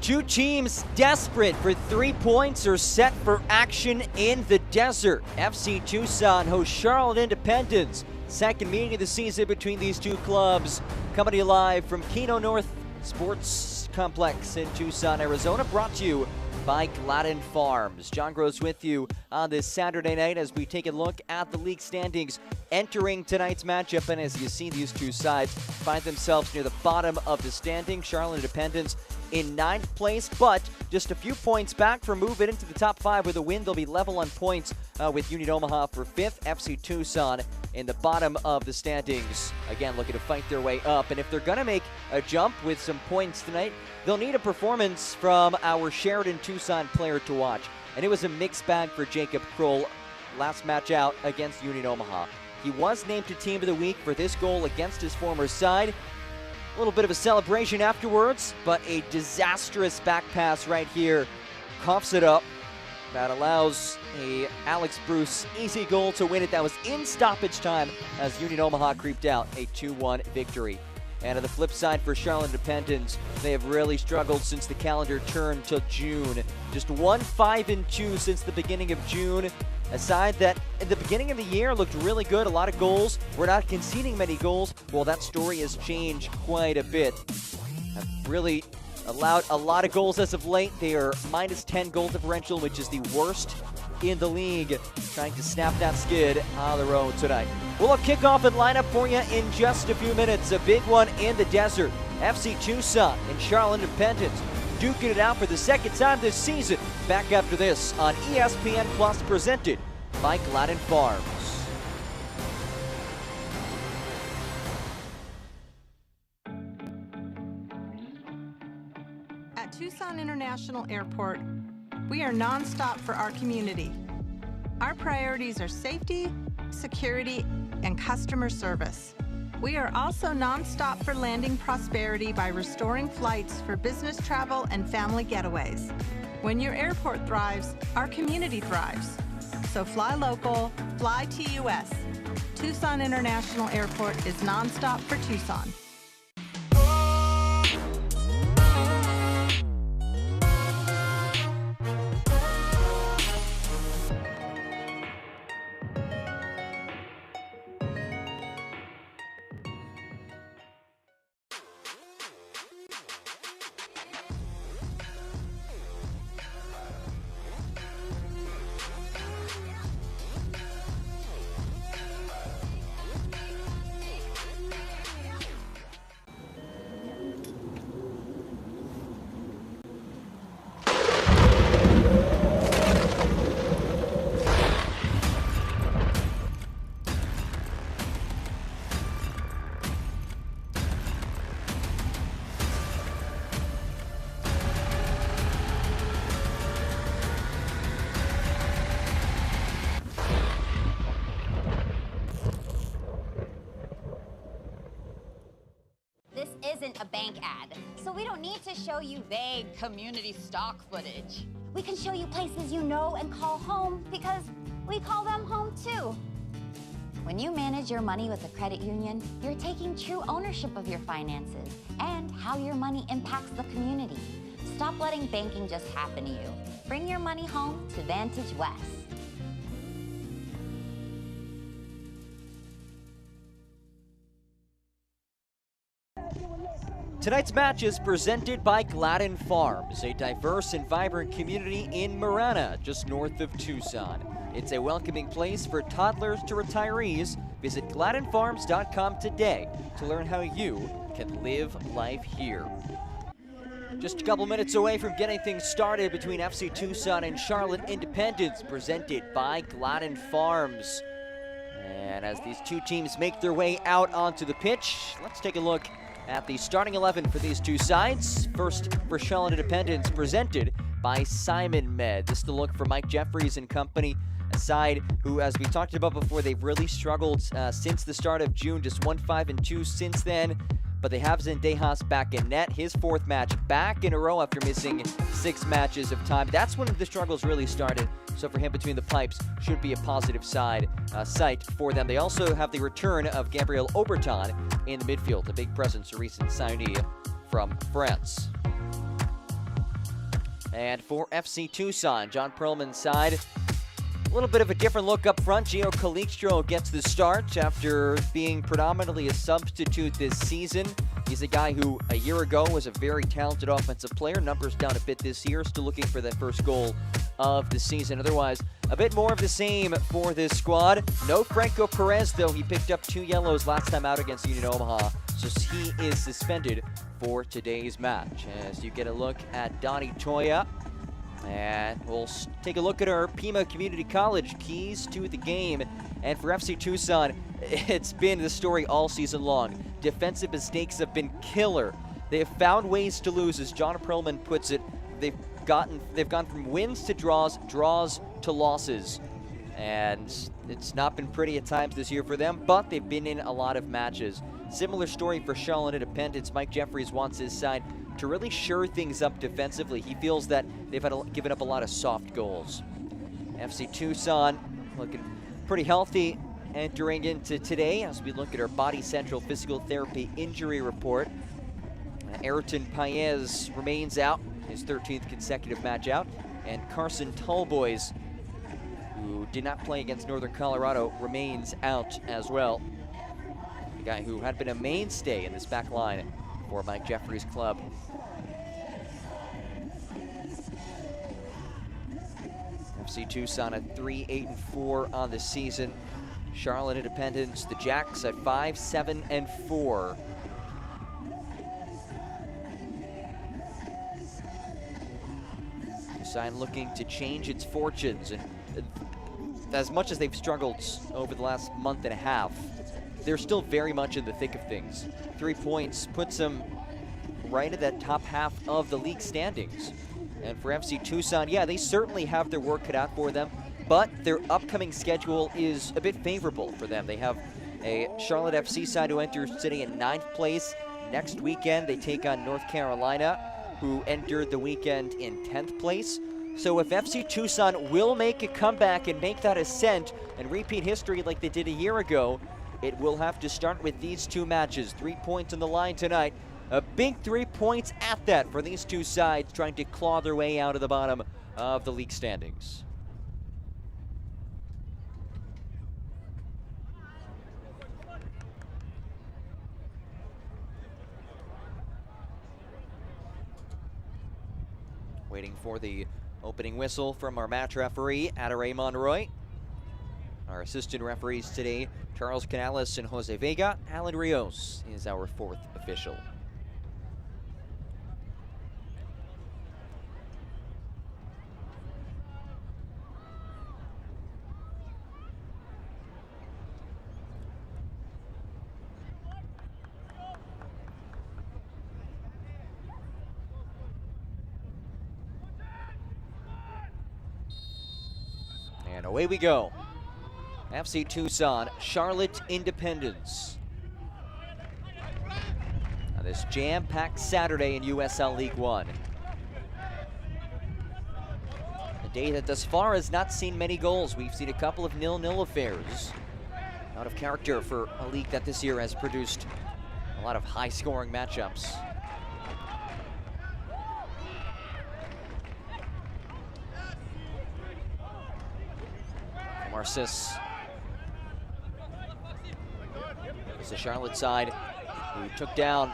Two teams desperate for 3 points are set for action in the desert. FC Tucson hosts Charlotte Independence. Second meeting of the season between these two clubs. Coming to you live from Keno North Sports Complex in Tucson, Arizona. Brought to you by Gladden Farms. John Gross with you on this Saturday night as we take a look at the league standings entering tonight's matchup. And as you see, these two sides find themselves near the bottom of the standing. Charlotte Independence in 9th place, but just a few points back from moving into the top 5 with a win. They'll be level on points with Union Omaha for 5th. FC Tucson in the bottom of the standings, again looking to fight their way up. And if they're going to make a jump with some points tonight, they'll need a performance from our Sheridan Tucson player to watch. And it was a mixed bag for Jacob Kroll last match out against Union Omaha. He was named to Team of the Week for this goal against his former side. A little bit of a celebration afterwards, but a disastrous back pass right here coughs it up. That allows a Alex Bruce easy goal to win it. That was in stoppage time as Union Omaha creeped out a 2-1 victory. And on the flip side for Charlotte Independence, they have really struggled since the calendar turned to June. Just 1-5-2 since the beginning of June. A side that at the beginning of the year looked really good, a lot of goals. We're not conceding many goals. Well, that story has changed quite a bit. Have really allowed a lot of goals as of late. They are minus 10 goal differential, which is the worst in the league. Trying to snap that skid on their own tonight. We'll have kickoff and lineup for you in just a few minutes. A big one in the desert. FC Tucson and Charlotte Independence duking it out for the second time this season. Back after this on ESPN Plus, presented by Gladden Farms. At Tucson International Airport, we are nonstop for our community. Our priorities are safety, security, and customer service. We are also nonstop for landing prosperity by restoring flights for business travel and family getaways. When your airport thrives, our community thrives. So fly local, fly TUS. Tucson International Airport is nonstop for Tucson. This isn't a bank ad, so we don't need to show you vague community stock footage. We can show you places you know and call home because we call them home too. When you manage your money with a credit union, you're taking true ownership of your finances and how your money impacts the community. Stop letting banking just happen to you. Bring your money home to Vantage West. Tonight's match is presented by Gladden Farms, a diverse and vibrant community in Marana, just north of Tucson. It's a welcoming place for toddlers to retirees. Visit GladdenFarms.com today to learn how you can live life here. Just a couple minutes away from getting things started between FC Tucson and Charlotte Independence, presented by Gladden Farms. And as these two teams make their way out onto the pitch, let's take a look at the starting 11 for these two sides. First for Charlotte Independence, presented by Simon Med. This is the look for Mike Jeffries and company, a side who, as we talked about before, they've really struggled since the start of June, just 1-5-2 since then. But they have Zendejas back in net, his 4th match back in a row after missing 6 matches of time. That's when the struggles really started. So for him, between the pipes, should be a positive sight for them. They also have the return of Gabriel Oberton in the midfield, a big presence, a recent signee from France. And for FC Tucson, John Perlman's side, a little bit of a different look up front. Gio Calixto gets the start after being predominantly a substitute this season. He's a guy who a year ago was a very talented offensive player. Numbers down a bit this year, still looking for that first goal of the season. Otherwise, a bit more of the same for this squad. No Franco Perez, though. He picked up 2 yellows last time out against Union Omaha, so he is suspended for today's match. As you get a look at Donnie Toya, and we'll take a look at our Pima Community College keys to the game. And for FC Tucson, it's been the story all season long. Defensive mistakes have been killer. They have found ways to lose, as John Perlman puts it. They've gone from wins to draws to losses. And it's not been pretty at times this year for them, but they've been in a lot of matches. Similar story for Charlotte Independence. Mike Jeffries wants his side to really shore things up defensively. He feels that they've given up a lot of soft goals. FC Tucson looking pretty healthy entering into today as we look at our Body Central Physical Therapy injury report. Ayrton Paez remains out, his 13th consecutive match out, and Carson Tallboys, who did not play against Northern Colorado, remains out as well. The guy who had been a mainstay in this back line for Mike Jeffries' club. FC Tucson at 3-8-4 on the season. Charlotte Independence, the Jacks at 5-7-4. Tucson looking to change its fortunes, and as much as they've struggled over the last month and a half, they're still very much in the thick of things. 3 points puts them right at that top half of the league standings. And for FC Tucson, yeah, they certainly have their work cut out for them, but their upcoming schedule is a bit favorable for them. They have a Charlotte FC side who enters sitting in 9th place. Next weekend, they take on North Carolina, who entered the weekend in 10th place. So if FC Tucson will make a comeback and make that ascent and repeat history like they did a year ago, it will have to start with these 2 matches. 3 points on the line tonight. A big 3 points at that for these 2 sides trying to claw their way out of the bottom of the league standings. Waiting for the opening whistle from our match referee, Adare Monroy. Our assistant referees today, Charles Canales and Jose Vega. Alan Rios is our 4th official. And away we go. FC Tucson, Charlotte Independence. On this jam-packed Saturday in USL League One. A day that thus far has not seen many goals. We've seen a couple of 0-0 affairs. Out of character for a league that this year has produced a lot of high-scoring matchups. Marcis. It's the Charlotte side who took down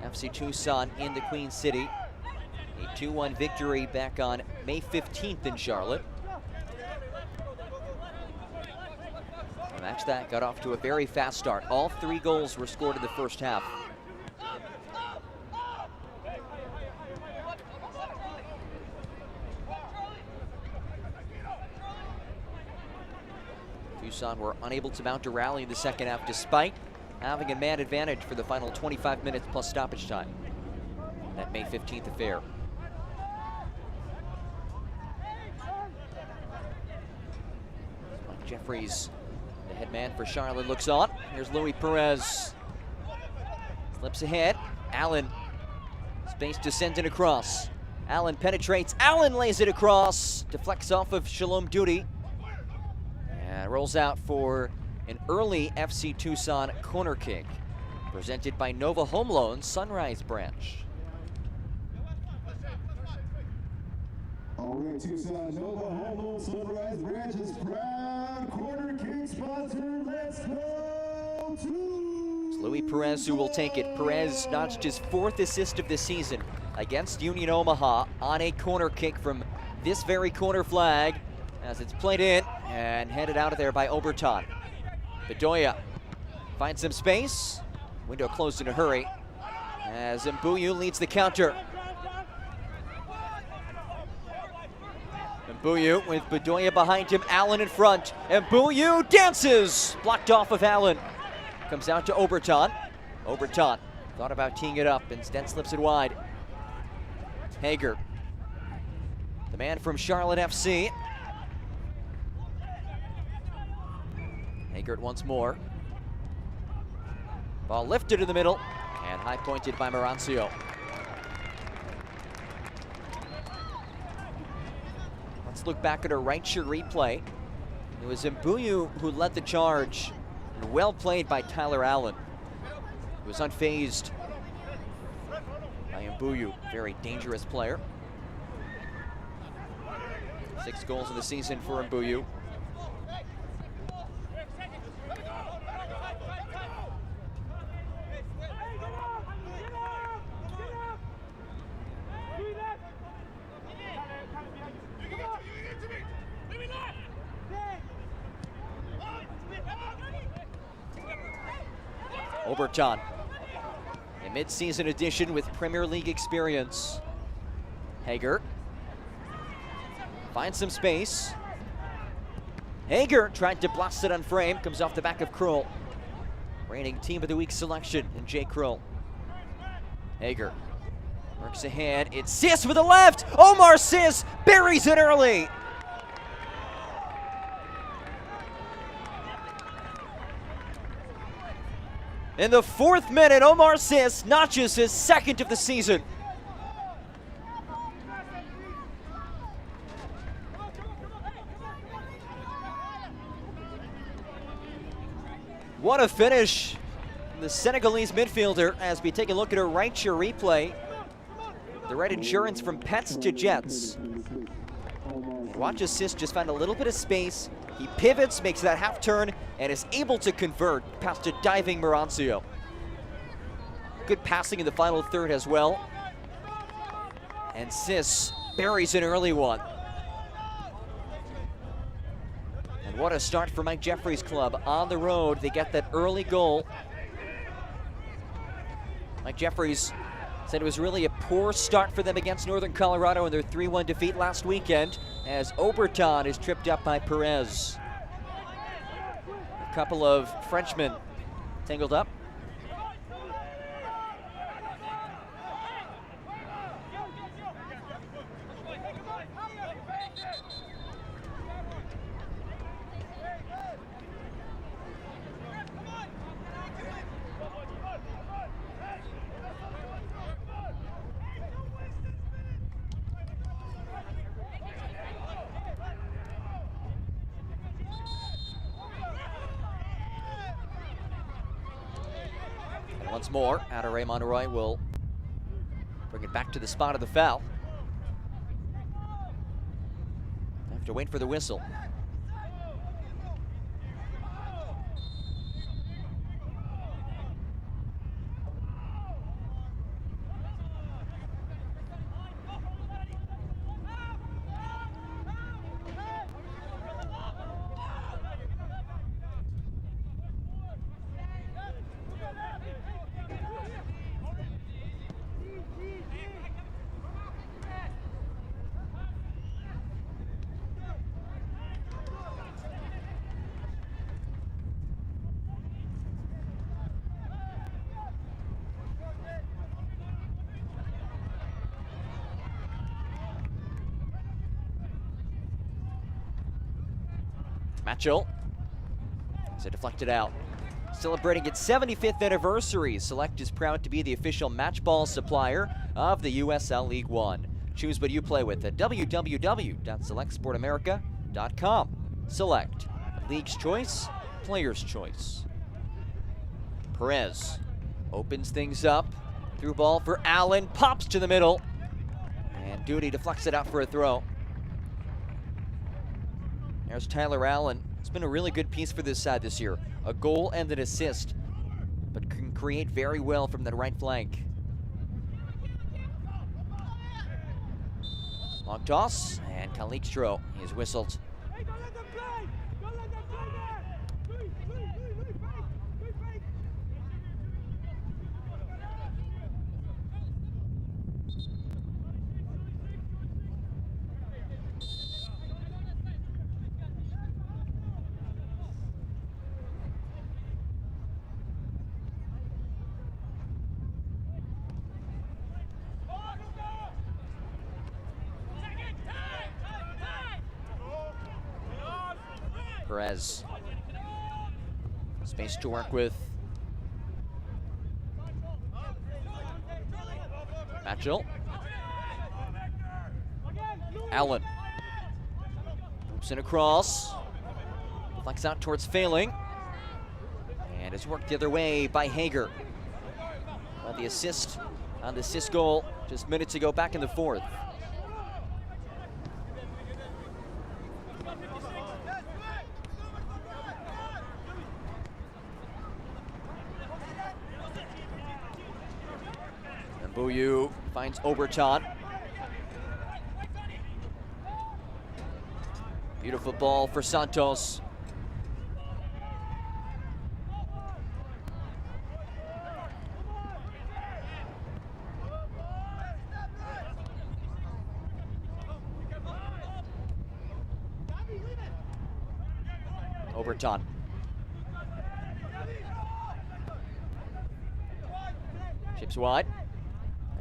FC Tucson in the Queen City. A 2-1 victory back on May 15th in Charlotte. A match that got off to a very fast start. All 3 goals were scored in the first half. Tucson were unable to mount a rally in the second half despite having a man advantage for the final 25 minutes plus stoppage time. That May 15th affair. Mike Jeffries, the head man for Charlotte, looks on. Here's Louis Perez. Slips ahead. Allen. Space to send it across. Allen penetrates. Allen lays it across. Deflects off of Shalom Duty. And rolls out for an early FC Tucson corner kick. Presented by Nova Home Loans Sunrise Branch. All right, Tucson, Nova, Homo, Sunrise Branches, proud corner kick sponsor. Let's go to Luis Perez who will take it. Perez notched his 4th assist of the season against Union Omaha on a corner kick from this very corner flag as it's played in and headed out of there by Oberton. Bedoya finds some space. Window closed in a hurry as Mbuyu leads the counter. Mbuyu with Bedoya behind him, Allen in front. Mbuyu dances! Blocked off of Allen. Comes out to Oberton. Oberton thought about teeing it up, instead slips it wide. Hager, the man from Charlotte FC. Hager once more. Ball lifted in the middle and high pointed by Marancio. Let's look back at a right shoulder replay. It was Mbuyu who led the charge. And well played by Tyler Allen. He was unfazed by Mbuyu, very dangerous player. 6 goals in the season for Mbuyu. Oberton, a mid-season addition with Premier League experience. Hager finds some space. Hager tried to blast it on frame, comes off the back of Krull. Reigning Team of the Week selection in Jay Krull. Hager works ahead, it's Sis with a left! Omar Sis buries it early! In the 4th minute, Omar Sis notches his 2nd of the season. What a finish from the Senegalese midfielder as we take a look at a right shoulder replay. The red insurance from Pets to Jets. And watch Sis just found a little bit of space. He pivots, makes that half turn, and is able to convert past a diving Marancio. Good passing in the final third as well. And Sis buries an early one. And what a start for Mike Jeffrey's club. On the road, they get that early goal. Mike Jeffries said it was really a poor start for them against Northern Colorado in their 3-1 defeat last weekend, as Oberton is tripped up by Perez. A couple of Frenchmen tangled up. Once more, Adore Monroy will bring it back to the spot of the foul. Have to wait for the whistle. Matchell as it deflected out. Celebrating its 75th anniversary, Select is proud to be the official match ball supplier of the USL League One. Choose what you play with at www.selectsportamerica.com. Select, league's choice, player's choice. Perez opens things up. Through ball for Allen, pops to the middle. And Duty deflects it out for a throw. There's Tyler Allen. It's been a really good piece for this side this year. A goal and an assist, but can create very well from that right flank. Long toss, and Calixtro is whistled. Perez. Space to work with. Matchell. Allen. Hoops in across. Flex out towards Failing. And it's worked the other way by Hager. Well, the assist on the assist goal just minutes ago back in the fourth. Bouillou finds Oberton. Beautiful ball for Santos. Oberton. Chips wide.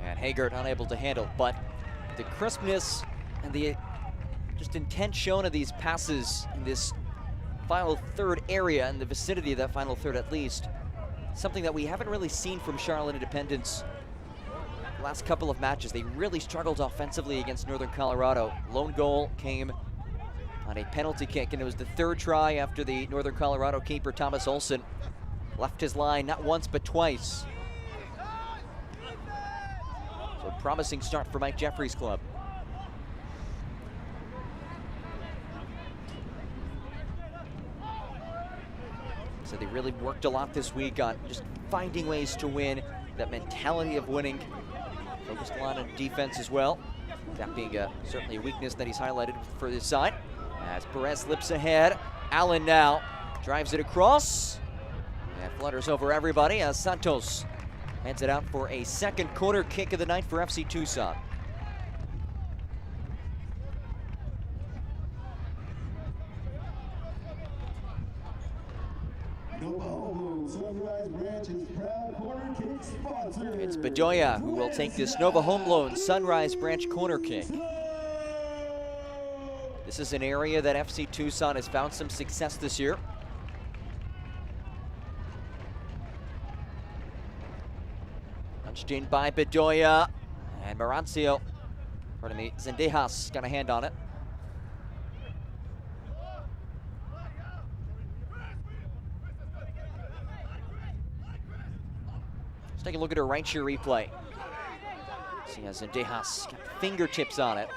And Hager unable to handle, but the crispness and the just intent shown of these passes in this final third area, in the vicinity of that final third at least, something that we haven't really seen from Charlotte Independence the last couple of matches. They really struggled offensively against Northern Colorado. Lone goal came on a penalty kick, and it was the third try after the Northern Colorado keeper, Thomas Olsen, left his line not once but twice. So a promising start for Mike Jeffrey's club. So they really worked a lot this week on just finding ways to win, that mentality of winning. Focused a lot on defense as well. That being certainly a weakness that he's highlighted for this side. As Perez slips ahead, Allen now drives it across and flutters over everybody as Santos hands it out for a second corner kick of the night for FC Tucson. It's Bedoya who will take this Nova Home Loan Sunrise Branch corner kick. This is an area that FC Tucson has found some success this year. Punched in by Bedoya, and Zendejas got a hand on it. Let's take a look at her right sheer replay. See how Zendejas got fingertips on it.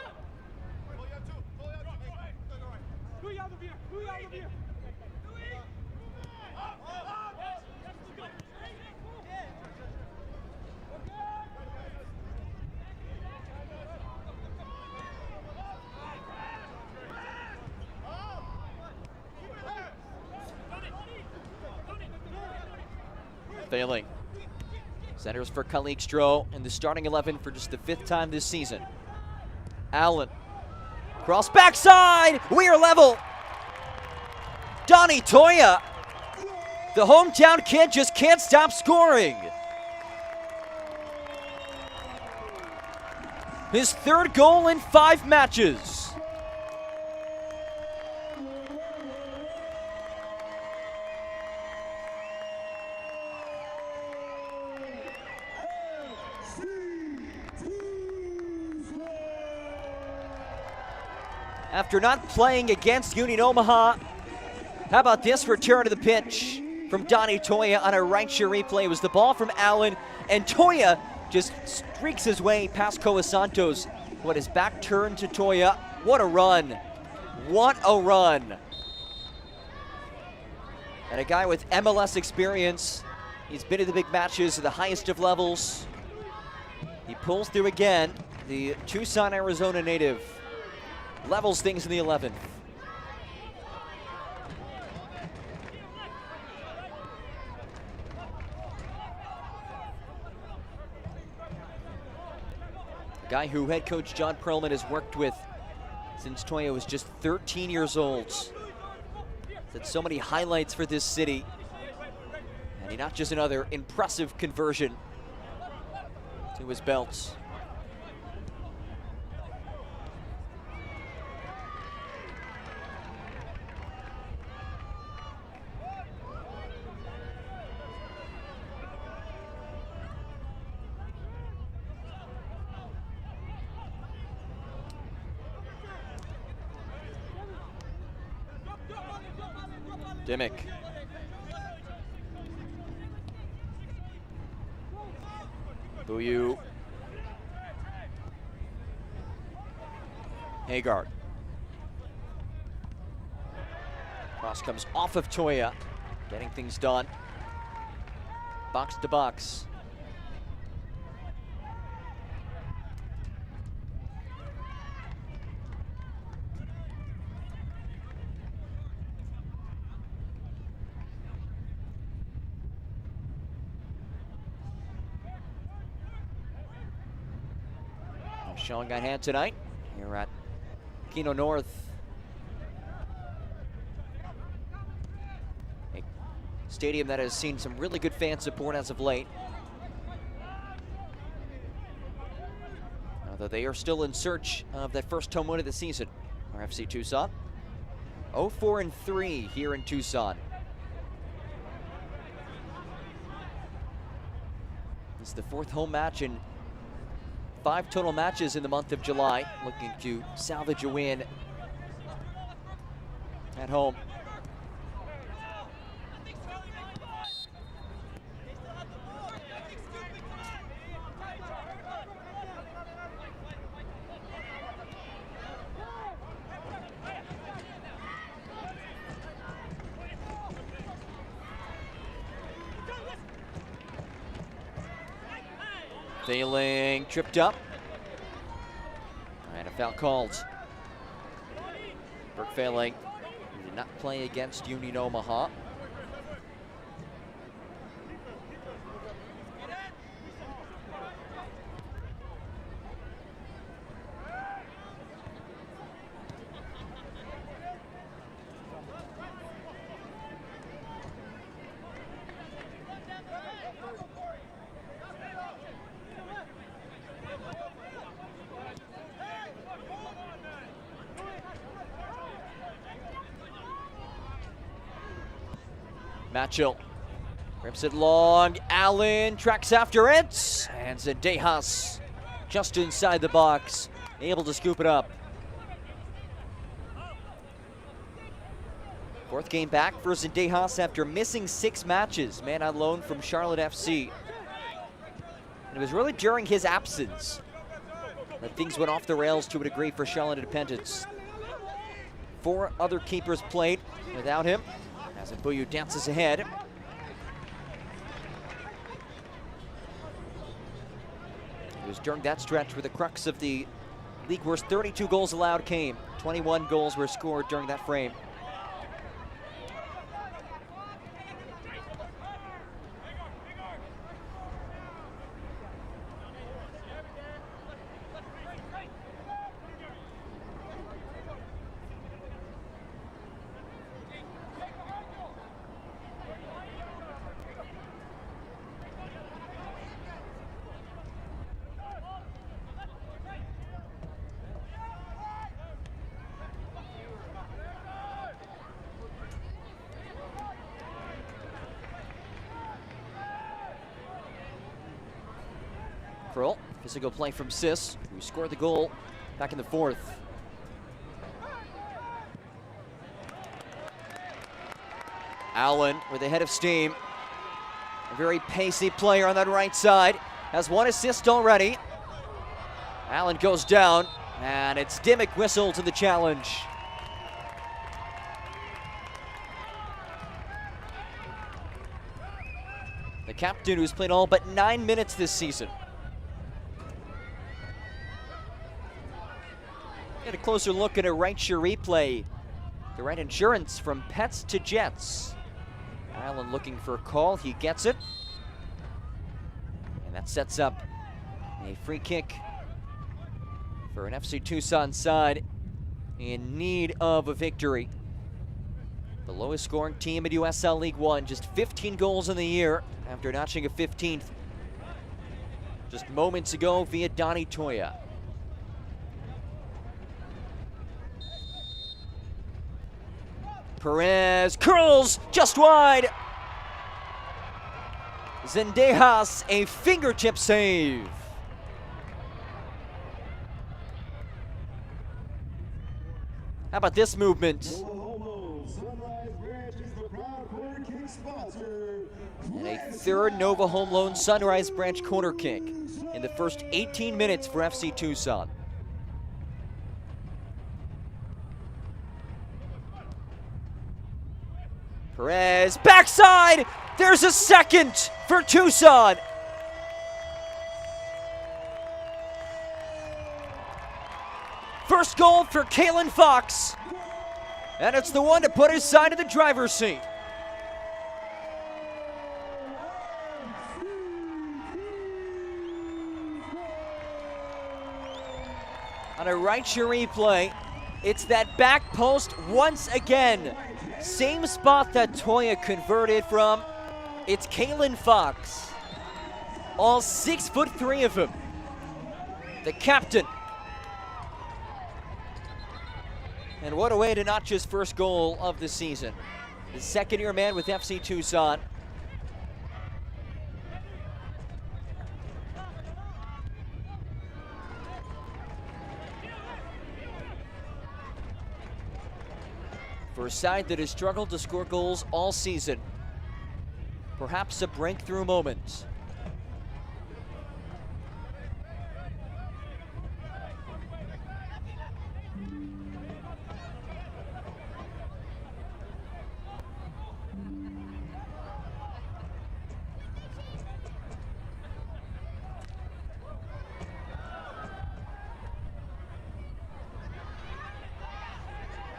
Failing. Centers for Calixtro in the starting 11 for just the 5th time this season. Allen. Cross backside. We are level. Donnie Toya. The hometown kid just can't stop scoring. His 3rd goal in 5 matches. After not playing against Union Omaha, how about this return to the pitch from Donnie Toya on a right sheer replay? It was the ball from Allen, and Toya just streaks his way past Coa Santos. What, his back turned to Toya. What a run. What a run. And a guy with MLS experience. He's been in the big matches at the highest of levels. He pulls through again. The Tucson, Arizona native levels things in the 11th. A guy who head coach John Perlman has worked with since Toya was just 13 years old. Had so many highlights for this city. And he notches another impressive conversion to his belts. Dimmick. Buyu. Haggard. Cross comes off of Toya, getting things done. Box to box. Showing on hand tonight here at Keno North. A stadium that has seen some really good fan support as of late. Although they are still in search of that first home win of the season. Our FC Tucson 0-4-3 here in Tucson. This is the 4th home match in 5 total matches in the month of July, looking to salvage a win at home. Failing, tripped up. And a foul called. Burke Failing, who did not play against Union Omaha. Matchell rips it long. Allen tracks after it. And Zendejas just inside the box, able to scoop it up. 4th game back for Zendejas after missing 6 matches. Man on loan from Charlotte FC. And it was really during his absence that things went off the rails to a degree for Charlotte Independence. 4 other keepers played without him. As Buyu dances ahead. It was during that stretch where the crux of the league worst 32 goals allowed came. 21 goals were scored during that frame. Krill, physical play from Sis, who scored the goal back in the 4th. Allen with a head of steam. A very pacey player on that right side. Has 1 assist already. Allen goes down, and it's Dimmick whistle to the challenge. the captain who's played all but 9 minutes this season. Get a closer look at a right share replay. The right insurance from pets to jets. Allen looking for a call, he gets it. And that sets up a free kick for an FC Tucson side in need of a victory. The lowest scoring team at USL League One, just 15 goals in the year after notching a 15th just moments ago via Donny Toya. Perez curls just wide. Zendejas, a fingertip save. How about this movement? And a third Nova Home Loan Sunrise Branch corner kick in the first 18 minutes for FC Tucson. Perez, backside! There's a second for Tucson! First goal for Kalen Fox. And it's the one to put his side in the driver's seat. On a right share replay, it's that back post once again. Same spot that Toya converted from. It's Kalen Fox. All 6'3" of him. The captain. And what a way to notch his first goal of the season. The second-year man with FC Tucson. For a side that has struggled to score goals all season. Perhaps a breakthrough moment.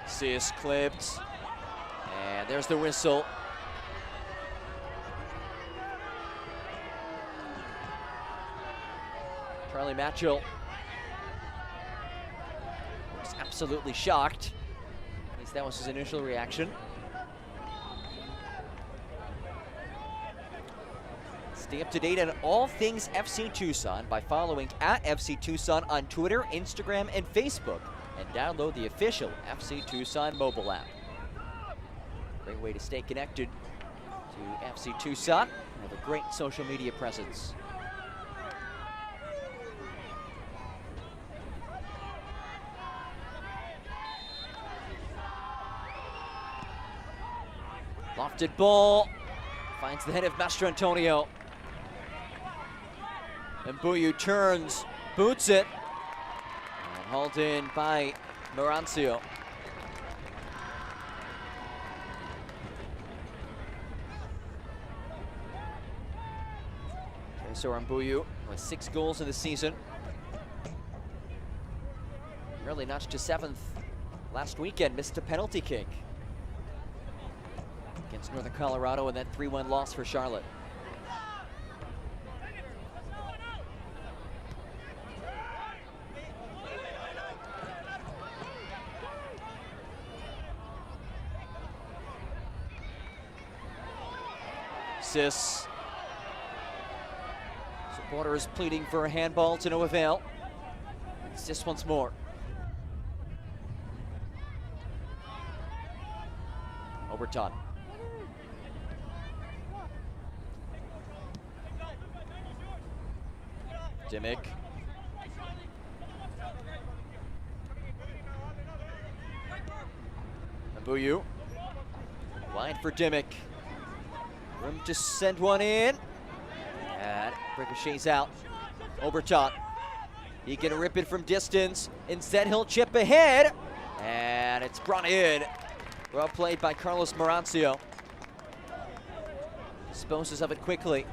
Sis clipped, and there's the whistle. Charlie Matchell was absolutely shocked. At least that was his initial reaction. Stay up to date on all things FC Tucson by following @FC Tucson on Twitter, Instagram, and Facebook. And download the official FC Tucson mobile app. Great way to stay connected to FC Tucson and have a great social media presence. Lofted ball, finds the head of Mastro Antonio. And Buyu turns, boots it. Hauled in by Marancio. Soran Buyu with 6 goals in the season. Really notched to 7th last weekend, missed a penalty kick against Northern Colorado in that 3-1 loss for Charlotte. Sis. Supporters pleading for a handball to no avail. Sis once more. Overton. Dimmick. Abuyu. Wide for Dimmick. Room to send one in. And ricochets out. Overton. He can rip it from distance. Instead, he'll chip ahead. And it's brought in. Well played by Carlos Marancio. Disposes of it quickly.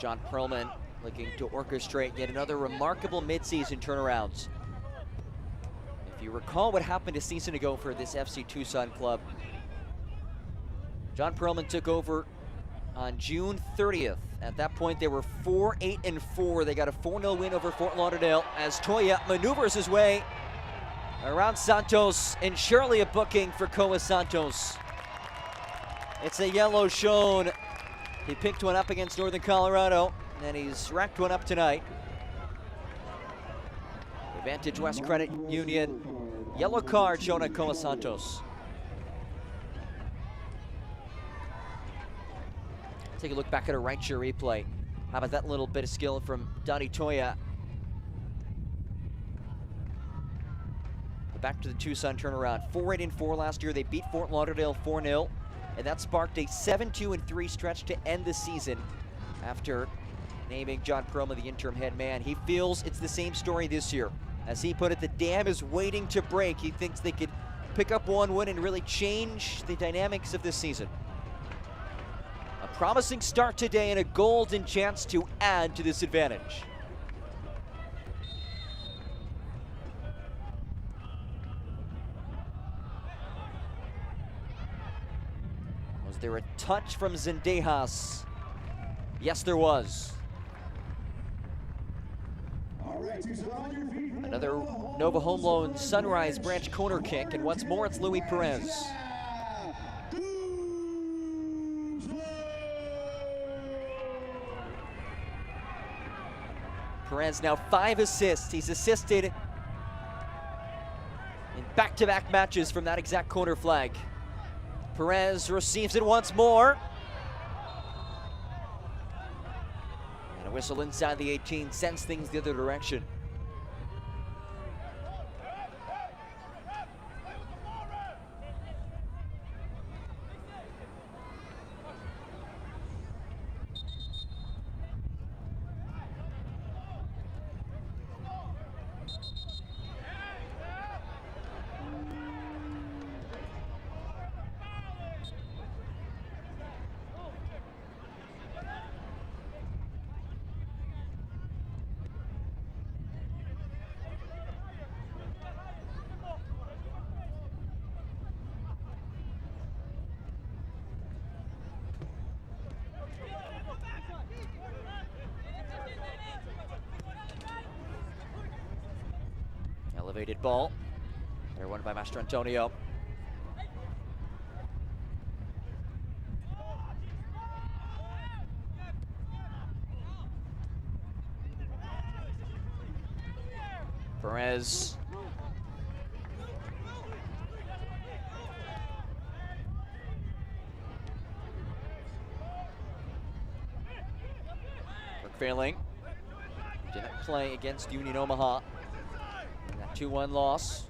John Perlman looking to orchestrate yet another remarkable midseason turnaround. If you recall what happened a season ago for this FC Tucson club, John Perlman took over on June 30th. At that point, they were 4-8-4. They got a 4-0 win over Fort Lauderdale as Toya maneuvers his way around Santos, and surely a booking for Koa Santos. It's a yellow shown. He picked one up against Northern Colorado, and he's racked one up tonight. Advantage West Credit Union. Yellow card shown on Koa Santos. Take a look back at a right share replay. How about that little bit of skill from Donnie Toya? But back to the Tucson turnaround. 4-8-4 last year. They beat Fort Lauderdale 4-0. And that sparked a 7-2-3 stretch to end the season after naming John Perlman the interim head man. He feels it's the same story this year. As he put it, the dam is waiting to break. He thinks they could pick up one win and really change the dynamics of this season. A promising start today and a golden chance to add to this advantage. Was there a touch from Zendejas? Yes, there was. Another Nova Home Loan Sunrise Branch corner kick, and once more it's Luis Perez. Perez now 5 assists. He's assisted in back-to-back matches from that exact corner flag. Perez receives it once more. And a whistle inside the 18 sends things the other direction. Elevated ball. They're won by Master Antonio. Perez. Work failing. Didn't play against Union Omaha. 2-1 loss.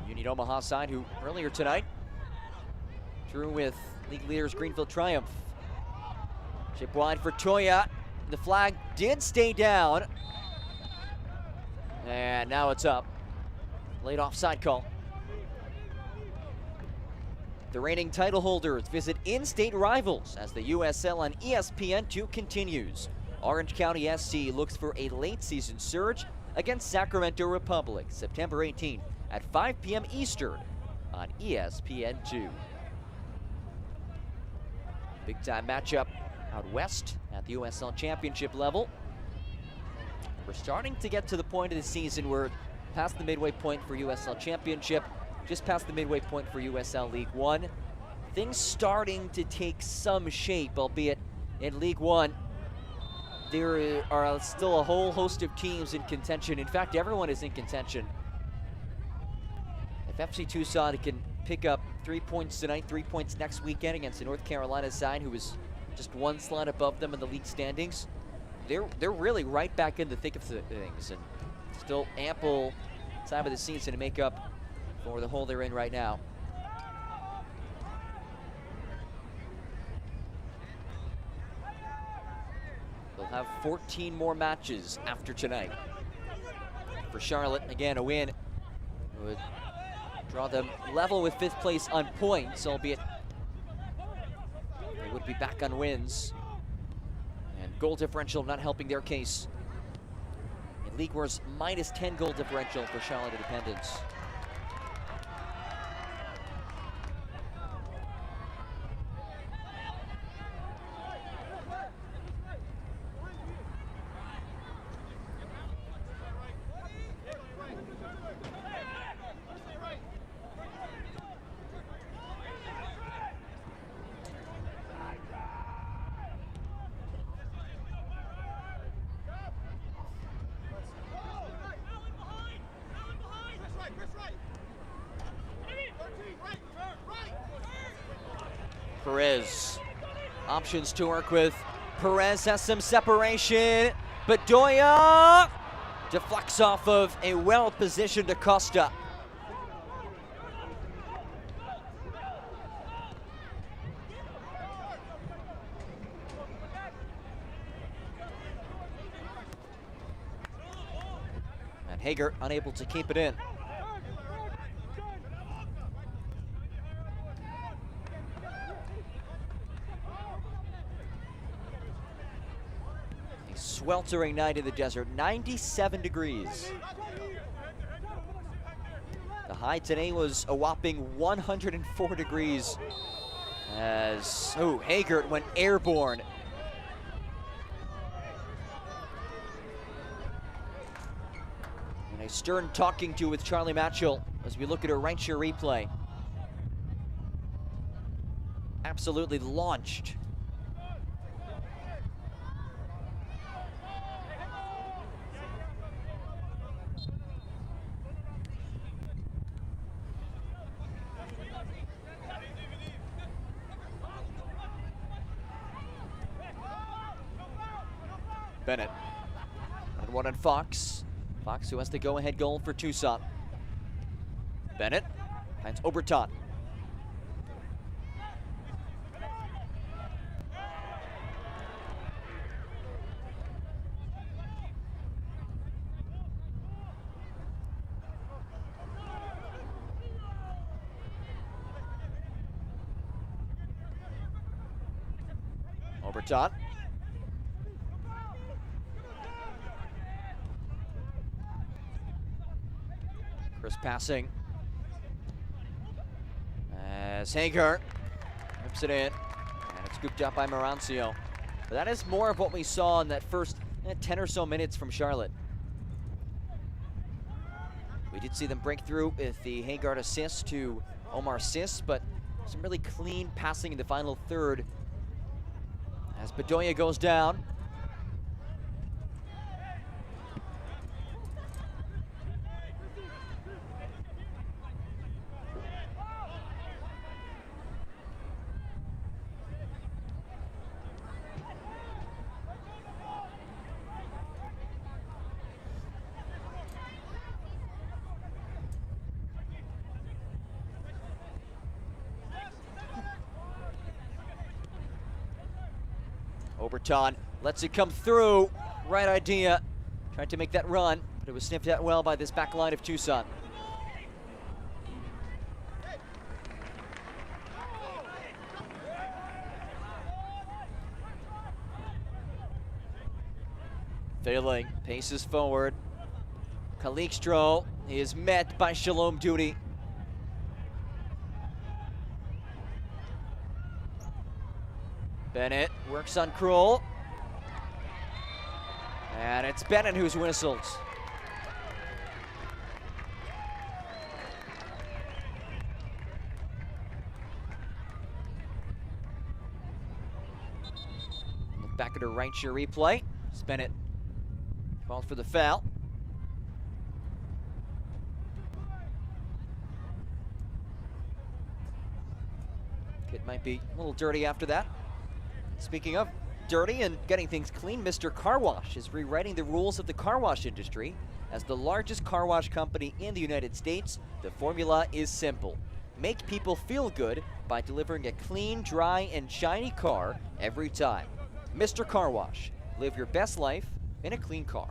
Union Omaha side who earlier tonight drew with league leaders Greenville Triumph. Chip wide for Toya. The flag did stay down. And now it's up. Late offside call. The reigning title holders visit in-state rivals as the USL on ESPN2 continues. Orange County SC looks for a late season surge against Sacramento Republic, September 18th at 5 p.m. Eastern on ESPN2. Big time matchup out west at the USL Championship level. We're starting to get to the point of the season where past the midway point for USL Championship, just past the midway point for USL League One. Things starting to take some shape, albeit in League One, there are still a whole host of teams in contention. In fact, everyone is in contention. If FC Tucson can pick up 3 points tonight, 3 points next weekend against the North Carolina side, who is just one slot above them in the league standings, they're really right back in the thick of things, and still ample time of the season to make up for the hole they're in right now. They'll have 14 more matches after tonight. For Charlotte, again, a win would draw them level with 5th place on points, albeit they would be back on wins. And goal differential not helping their case. In League One's minus 10 goal differential for Charlotte Independence. Perez, options to work with. Perez has some separation. Bedoya deflects off of a well-positioned Acosta. And Hager unable to keep it in. Sweltering night in the desert, 97 degrees. The high today was a whopping 104 degrees as, Hager went airborne. And a stern talking to with Charlie Matchell as we look at a right share replay. Absolutely launched. Bennett. 1-1 on Fox. Fox who has the go-ahead goal for Tucson. Bennett finds Oberton. Oberton. Chris passing as Hager whips it in, and it's scooped up by Marancio. But that is more of what we saw in that first 10 or so minutes from Charlotte. We did see them break through with the Hager assist to Omar Sis, but some really clean passing in the final third as Bedoya goes down. Oberton lets it come through. Right idea. Tried to make that run, but it was sniffed at well by this back line of Tucson. Failing, paces forward. Calixto is met by Shalom Duty. Bennett works on Krull. And it's Bennett who's whistled. Look back at her right share replay. It's Bennett called for the foul. Kid might be a little dirty after that. Speaking of dirty and getting things clean, Mr. Car Wash is rewriting the rules of the car wash industry. As the largest car wash company in the United States, the formula is simple. Make people feel good by delivering a clean, dry, and shiny car every time. Mr. Car Wash. Live your best life in a clean car.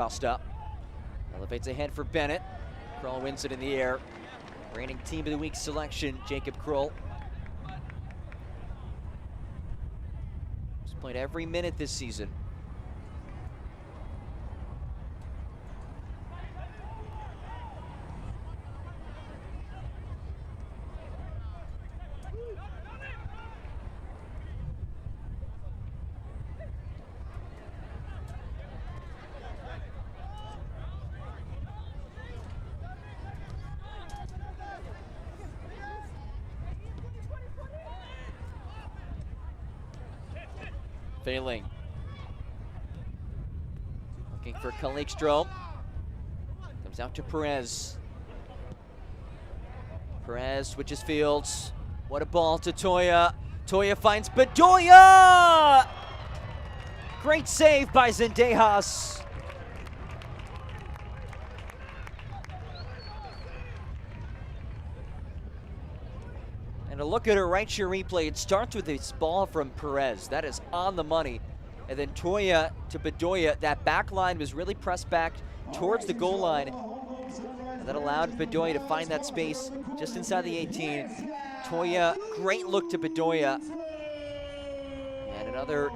Costa elevates ahead for Bennett. Kroll wins it in the air. Reigning Team of the Week selection, Jacob Kroll. He's played every minute this season. Failing. Looking for Kalikstrom. Comes out to Perez. Perez switches fields. What a ball to Toya. Toya finds Bedoya! Great save by Zendejas. And a look at her right share replay, it starts with this ball from Perez. That is on the money. And then Toya to Bedoya. That back line was really pressed back towards the goal line. And that allowed Bedoya to find that space just inside the 18. Toya, great look to Bedoya. And another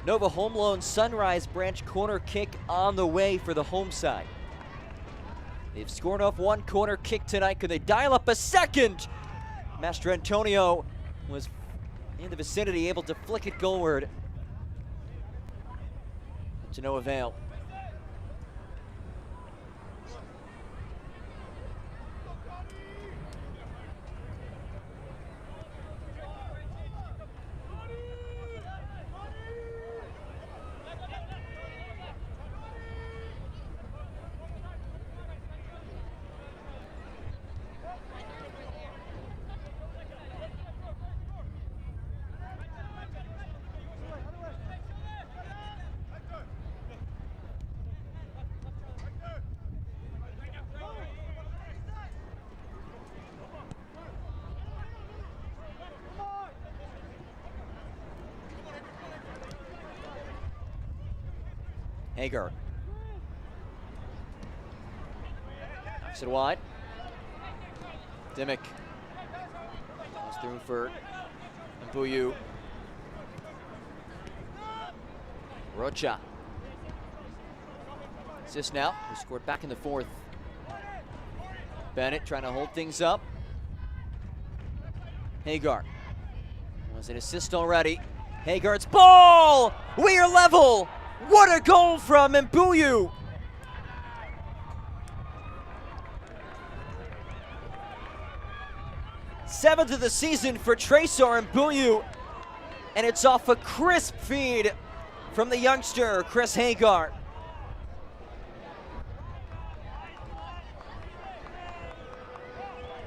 Nova home loan Sunrise Branch corner kick on the way for the home side. They've scored off one corner kick tonight. Could they dial up a second? Master Antonio was in the vicinity, able to flick it goalward. To no avail. Hagar. Knocks it wide. Dimmick. Goes through for Mbuyu. Rocha. Assist now. He scored back in the fourth. Bennett trying to hold things up. Hagar. Was an assist already. Hagar's ball! We are level! What a goal from Mbuyu! Seventh of the season for Tresor Mbuyu, and it's off a crisp feed from the youngster, Chris Hagar.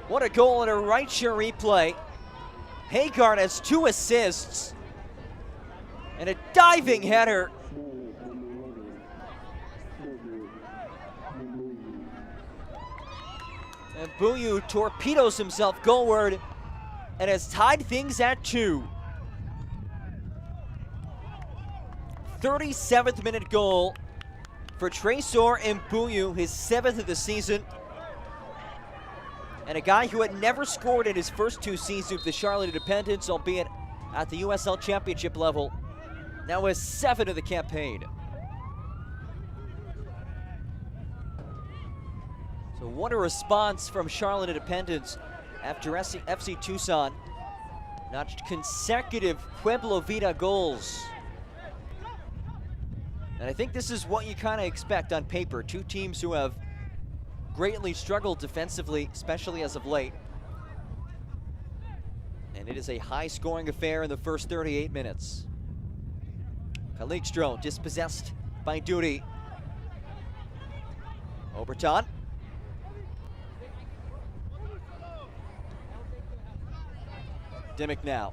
What a goal in a right share replay. Hagar has 2 assists and a diving header. And Mbuyu torpedoes himself goalward and has tied things at 2. 37th minute goal for Tresor Mbuyu, his 7th of the season. And a guy who had never scored in his first 2 seasons with the Charlotte Independents, albeit at the USL Championship level, now has 7 of the campaign. So what a response from Charlotte Independents after FC Tucson notched consecutive Pueblo Vida goals. And I think this is what you kind of expect on paper. 2 teams who have greatly struggled defensively, especially as of late. And it is a high-scoring affair in the first 38 minutes. Kalikstrom dispossessed by Duty. Oberton. Dimmick now.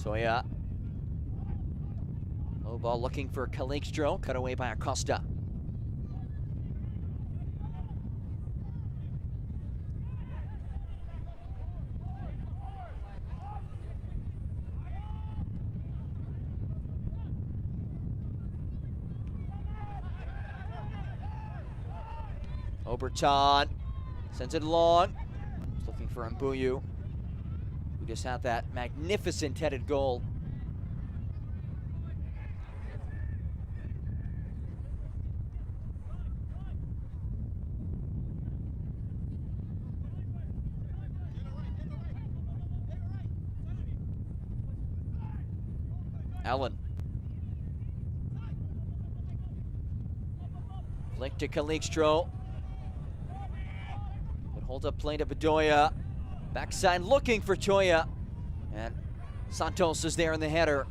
Toya. Low ball looking for Calixtro, cut away by Acosta. Oberton sends it along. He's looking for Mbuyu, who just had that magnificent headed goal. Allen. Flick to Calixtro. But holds up play to Bedoya. Backside looking for Toya. And Santos is there in the header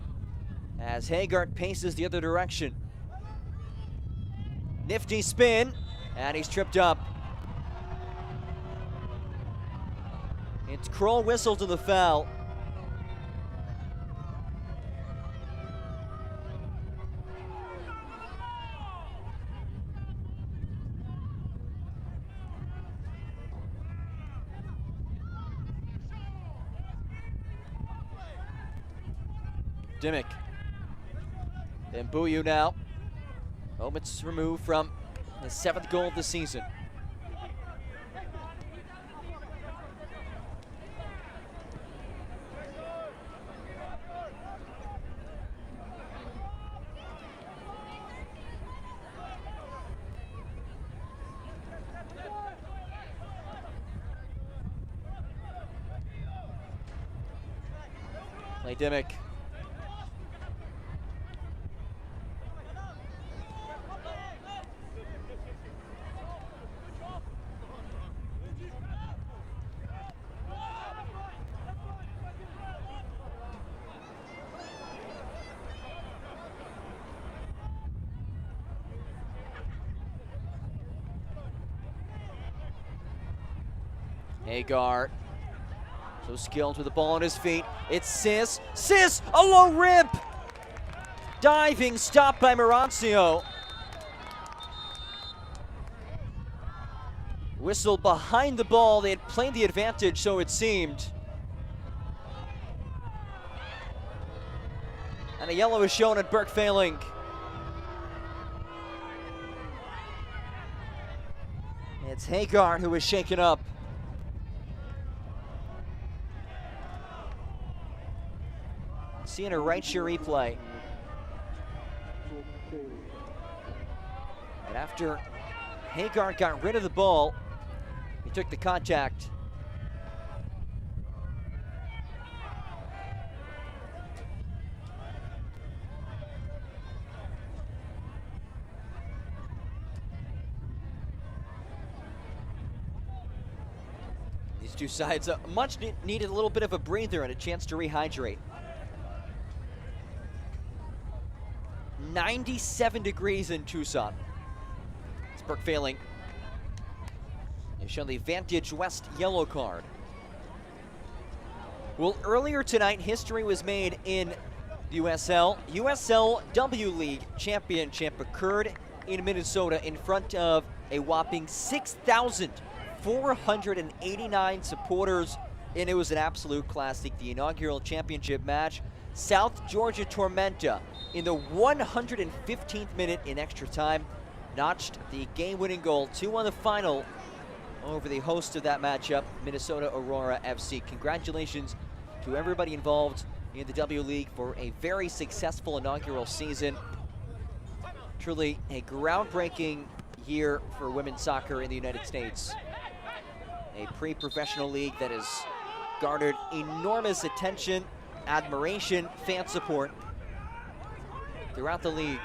as Hagart paces the other direction. Nifty spin, and he's tripped up. It's Kroll whistle to the foul. Dimmick. Mbuyu now. Moments removed from his 7th goal of the season. Play Dimmick. Hagar, so skilled with the ball on his feet. It's Sis. Sis, a low rip! Diving stop by Marancio. Whistle behind the ball. They had played the advantage, so it seemed. And a yellow is shown at Burke Failing. It's Hagar who is shaken up. Seeing a right sheer replay. And after Hagar got rid of the ball, he took the contact. These two sides much needed a little bit of a breather and a chance to rehydrate. 97 degrees in Tucson. It's Burke Failing. They've shown the Vantage West yellow card. Well, earlier tonight, history was made in the USL W League Championship occurred in Minnesota in front of a whopping 6,489 supporters, and it was an absolute classic. The inaugural championship match, South Georgia Tormenta, in the 115th minute in extra time, notched the game-winning goal, 2-1 the final over the host of that matchup, Minnesota Aurora FC. Congratulations to everybody involved in the W League for a very successful inaugural season. Truly a groundbreaking year for women's soccer in the United States. A pre-professional league that has garnered enormous attention, admiration, fan support throughout the league.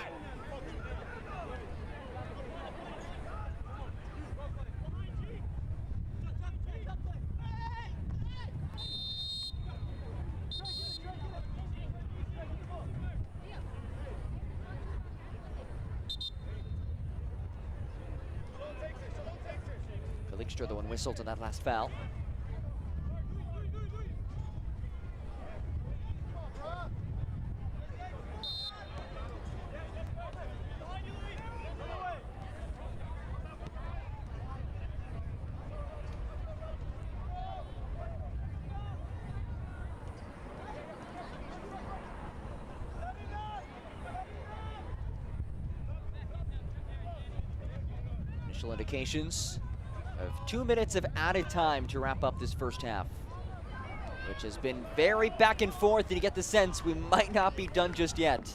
Calixtro, the one whistled on that last foul. Initial indications of 2 minutes of added time to wrap up this first half, which has been very back and forth, and you get the sense we might not be done just yet.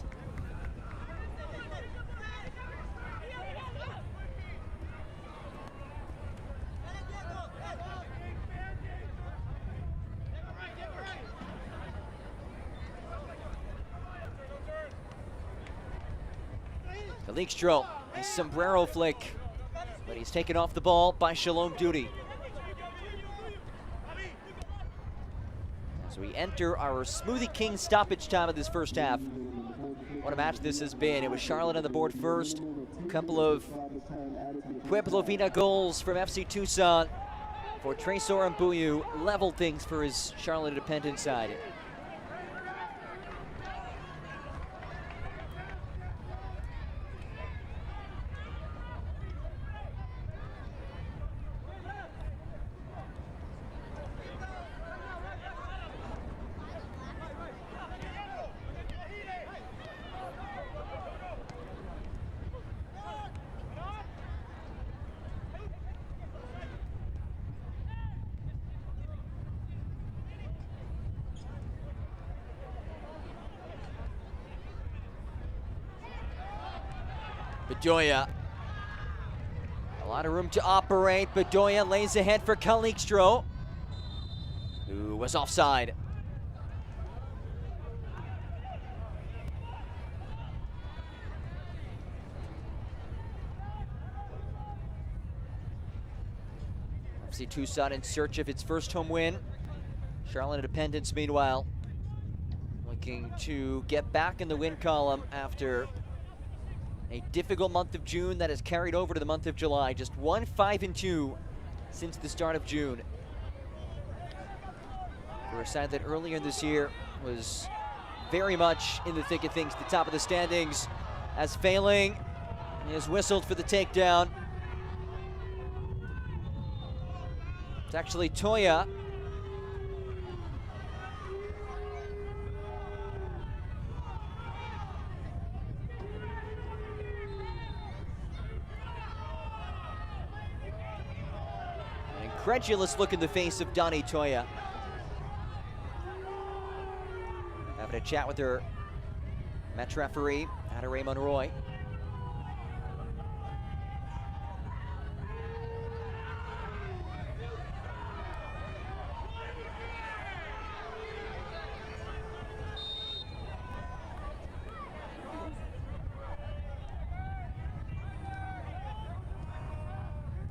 Kalikstro, a sombrero flick, but he's taken off the ball by Shalom Duty. As we enter our Smoothie King stoppage time of this first half. What a match this has been. It was Charlotte on the board first. A couple of Pueblo Vita goals from FC Tucson for Tresor Mbuyu leveled things for his Charlotte Independent side. Bedoya, a lot of room to operate. Bedoya lays ahead for Kalikstro, who was offside. FC Tucson in search of its first home win. Charlotte Independence, meanwhile, looking to get back in the win column after a difficult month of June that has carried over to the month of July. Just 1-5-2 since the start of June. For a side that earlier this year was very much in the thick of things, the top of the standings, as failing. He has whistled for the takedown. It's actually Toya. Incredulous look in the face of Donnie Toya. Having a chat with her match referee, Adare Monroy.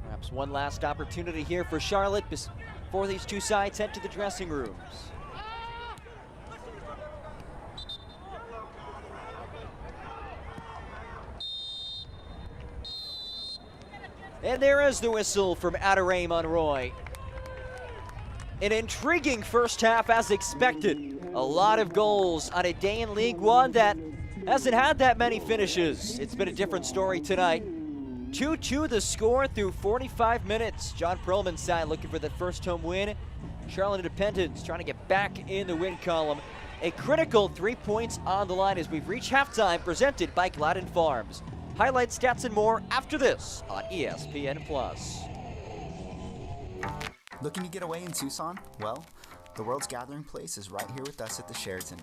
Perhaps one last opportunity here for Charlotte before these two sides head to the dressing rooms. And there is the whistle from Adare Monroy. An intriguing first half as expected. A lot of goals on a day in League One that hasn't had that many finishes. It's been a different story tonight. 2-2 the score through 45 minutes. John Perlman's side looking for that first home win. Charlotte Independence trying to get back in the win column. A critical 3 points on the line as we've reached halftime, presented by Gladden Farms. Highlights, stats, and more after this on ESPN+. Looking to get away in Tucson? Well, the World's Gathering Place is right here with us at the Sheraton.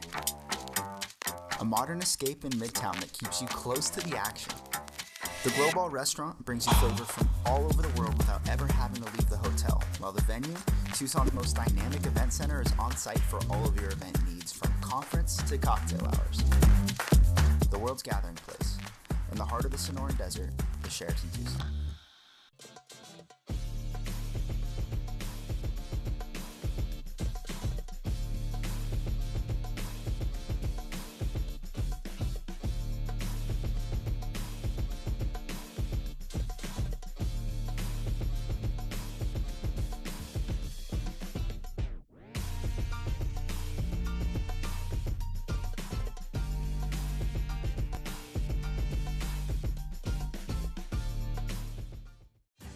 A modern escape in Midtown that keeps you close to the action. The Global Restaurant brings you flavor from all over the world without ever having to leave the hotel, while the venue, Tucson's most dynamic event center, is on site for all of your event needs, from conference to cocktail hours. The World's Gathering Place, in the heart of the Sonoran Desert, the Sheraton Tucson.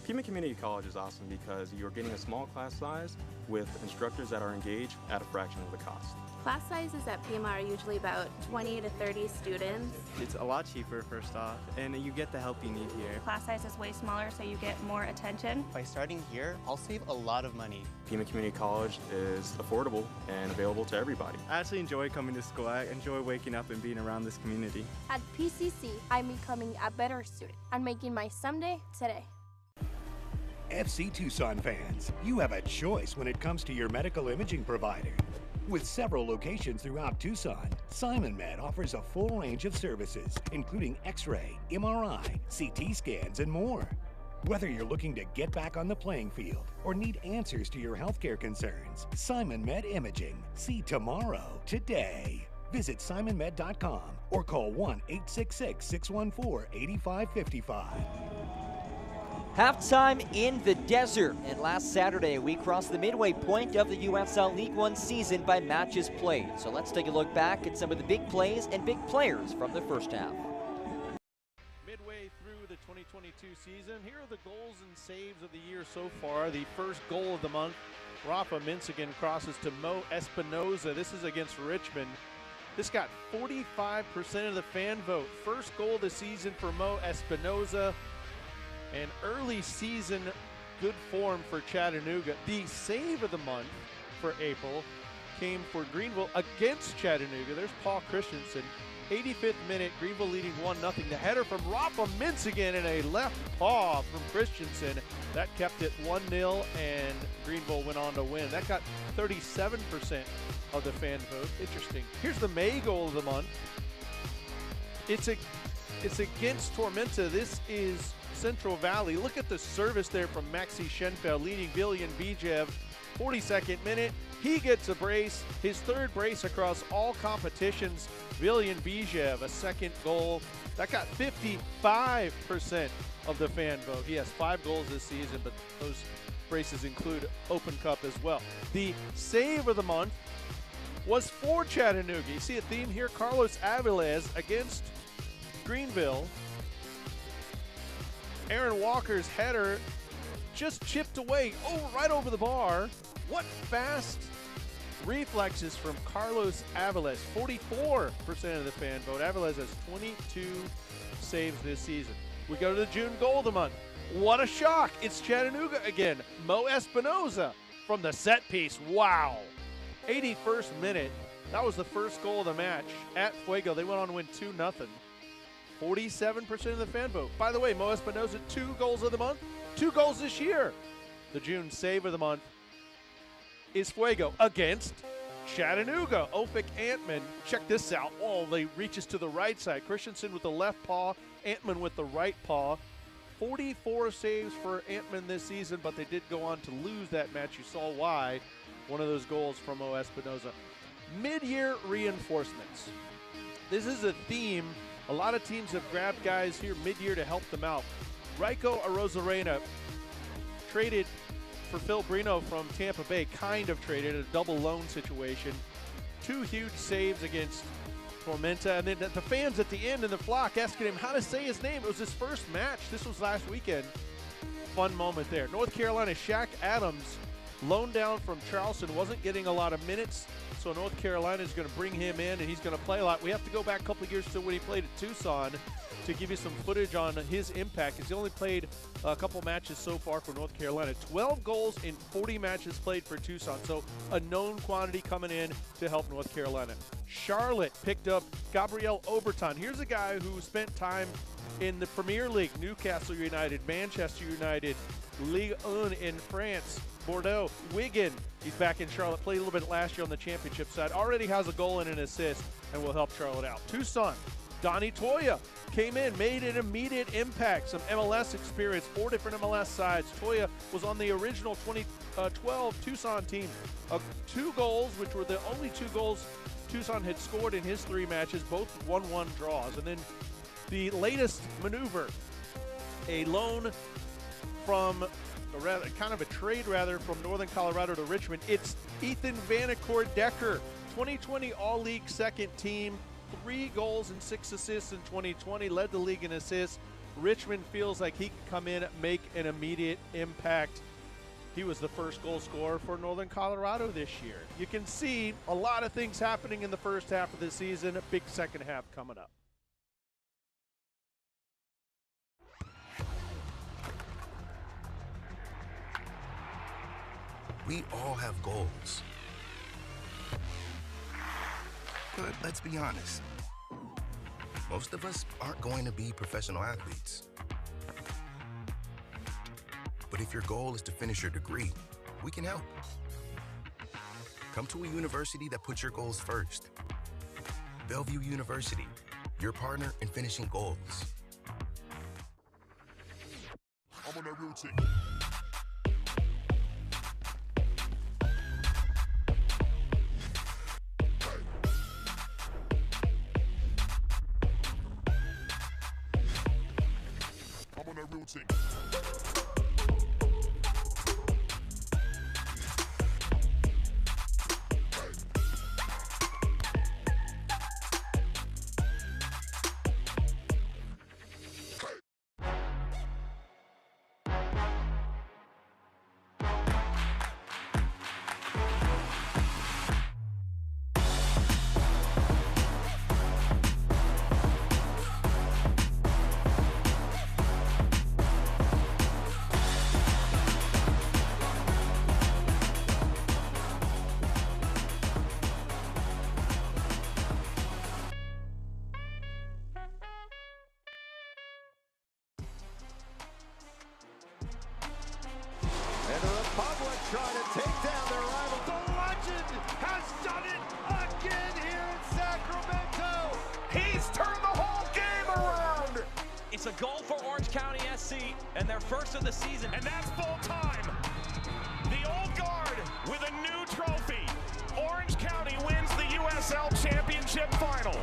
Pima Community College is awesome because you're getting a small class size with instructors that are engaged at a fraction of the cost. Class sizes at PMI are usually about 20 to 30 students. It's a lot cheaper, first off, and you get the help you need here. Class size is way smaller, so you get more attention. By starting here, I'll save a lot of money. Pima Community College is affordable and available to everybody. I actually enjoy coming to school. I enjoy waking up and being around this community. At PCC, I'm becoming a better student and making my someday today. FC Tucson fans, you have a choice when it comes to your medical imaging provider. With several locations throughout Tucson, SimonMed offers a full range of services, including X-ray, MRI, CT scans, and more. Whether you're looking to get back on the playing field or need answers to your healthcare concerns, SimonMed Imaging. See tomorrow, today. Visit simonmed.com or call 1-866-614-8555. Halftime in the desert, and last Saturday we crossed the midway point of the USL League One season by matches played. So let's take a look back at some of the big plays and big players from the first half. Midway through the 2022 season, here are the goals and saves of the year so far. The first goal of the month, Rafa Minsigan crosses to Mo Espinoza. This is against Richmond. This got 45% of the fan vote. First goal of the season for Mo Espinoza. And early season good form for Chattanooga. The save of the month for April came for Greenville against Chattanooga. There's Paul Christensen. 85th minute, Greenville leading 1-0. The header from Rafa Minsigan and a left paw from Christensen. That kept it 1-0, and Greenville went on to win. That got 37% of the fan vote. Interesting. Here's the May goal of the month. It's against Tormenta. This is Central Valley. Look at the service there from Maxi Schenfeld, leading Viljan Bijev. 42nd minute, he gets a brace, his third brace across all competitions. Viljan Bijev, a second goal. That got 55% of the fan vote. He has 5 goals this season, but those braces include Open Cup as well. The save of the month was for Chattanooga. You see a theme here, Carlos Aviles against Greenville. Aaron Walker's header just chipped away, right over the bar. What fast reflexes from Carlos Aviles. 44% of the fan vote. Aviles has 22 saves this season. We go to the June goal of the month. What a shock. It's Chattanooga again. Mo Espinoza from the set piece. Wow. 81st minute. That was the first goal of the match at Fuego. They went on to win 2-0. 47% of the fan vote. By the way, Mo Espinoza, 2 goals of the month, 2 goals this year. The June save of the month is Fuego against Chattanooga. Ophic Antman, check this out. They reaches to the right side. Christensen with the left paw, Antman with the right paw. 44 saves for Antman this season, but they did go on to lose that match. You saw why. One of those goals from Mo Espinoza. Mid-year reinforcements. This is a theme. A lot of teams have grabbed guys here mid-year to help them out. Raiko Arozarena traded for Phil Brino from Tampa Bay, kind of traded, a double loan situation. 2 huge saves against Tormenta, and then the fans at the end in the flock asking him how to say his name. It was his first match. This was last weekend. Fun moment there. North Carolina, Shaq Adams, loaned down from Charleston, wasn't getting a lot of minutes. So North Carolina is going to bring him in, and he's going to play a lot. We have to go back a couple of years to when he played at Tucson to give you some footage on his impact. He's only played a couple matches so far for North Carolina. 12 goals in 40 matches played for Tucson. So a known quantity coming in to help North Carolina. Charlotte picked up Gabriel Oberton. Here's a guy who spent time in the Premier League, Newcastle United, Manchester United, Ligue 1 in France, Bordeaux, Wigan. He's back in Charlotte, played a little bit last year on the championship side. Already has a goal and an assist and will help Charlotte out. Tucson, Donnie Toya came in, made an immediate impact. Some MLS experience, 4 different MLS sides. Toya was on the original 2012 Tucson team. 2 goals, which were the only 2 goals Tucson had scored in his 3 matches, both 1-1 draws. And then the latest maneuver, a loan from kind of a trade from Northern Colorado to Richmond. It's Ethan Vanacore Decker, 2020 All-League second team, 3 goals and 6 assists in 2020, led the league in assists. Richmond feels like he can come in, make an immediate impact. He was the first goal scorer for Northern Colorado this year. You can see a lot of things happening in the first half of the season, a big second half coming up. We all have goals. But let's be honest, most of us aren't going to be professional athletes. But if your goal is to finish your degree, we can help. Come to a university that puts your goals first. Bellevue University, your partner in finishing goals. I'm on that routine. I'm on that routine. Trying to take down their rival. The legend has done it again here in Sacramento. He's turned the whole game around. It's a goal for Orange County SC and their first of the season. And that's full time. The old guard with a new trophy. Orange County wins the USL Championship final.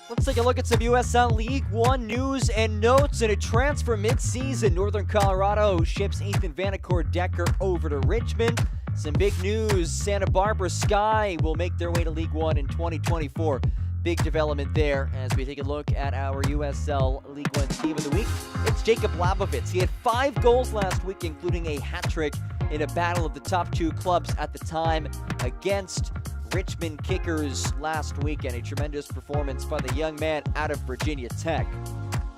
Let's take a look at some USL League One news and notes. In a transfer mid-season, Northern Colorado ships Ethan Vanacore Decker over to Richmond. Some big news, Santa Barbara Sky will make their way to League One in 2024. Big development there as we take a look at our USL League One team of the week. It's Jacob Labovitz. He had 5 goals last week, including a hat trick in a battle of the top 2 clubs at the time against Richmond Kickers last weekend. A tremendous performance by the young man out of Virginia Tech.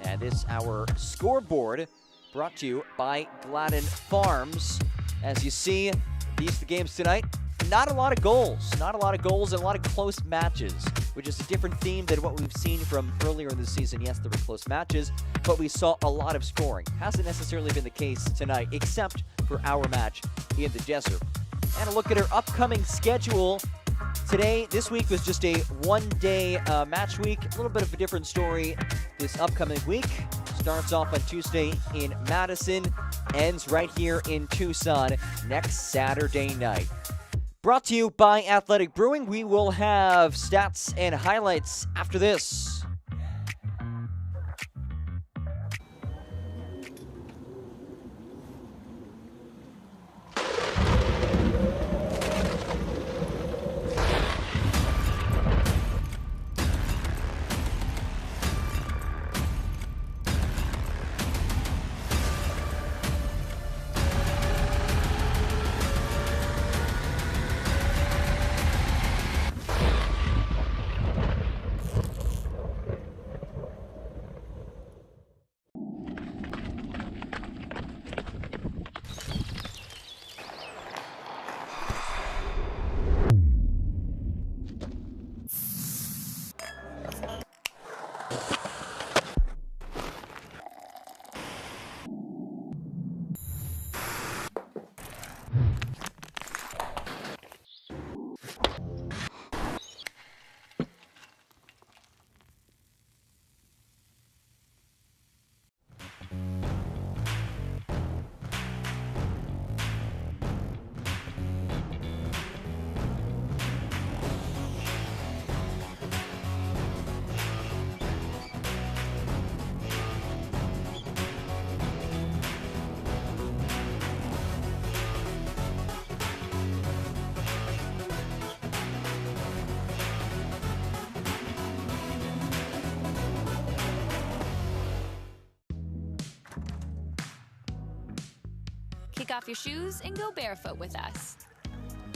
And this our scoreboard brought to you by Gladden Farms. As you see, these are the games tonight. Not a lot of goals. Not a lot of goals and a lot of close matches, which is a different theme than what we've seen from earlier in the season. Yes, there were close matches, but we saw a lot of scoring. Hasn't necessarily been the case tonight, except for our match in the desert. And a look at our upcoming schedule. This week was just a one-day match week. A little bit of a different story this upcoming week. Starts off on Tuesday in Madison, ends right here in Tucson next Saturday night. Brought to you by Athletic Brewing. We will have stats and highlights after this. Take off your shoes and go barefoot with us.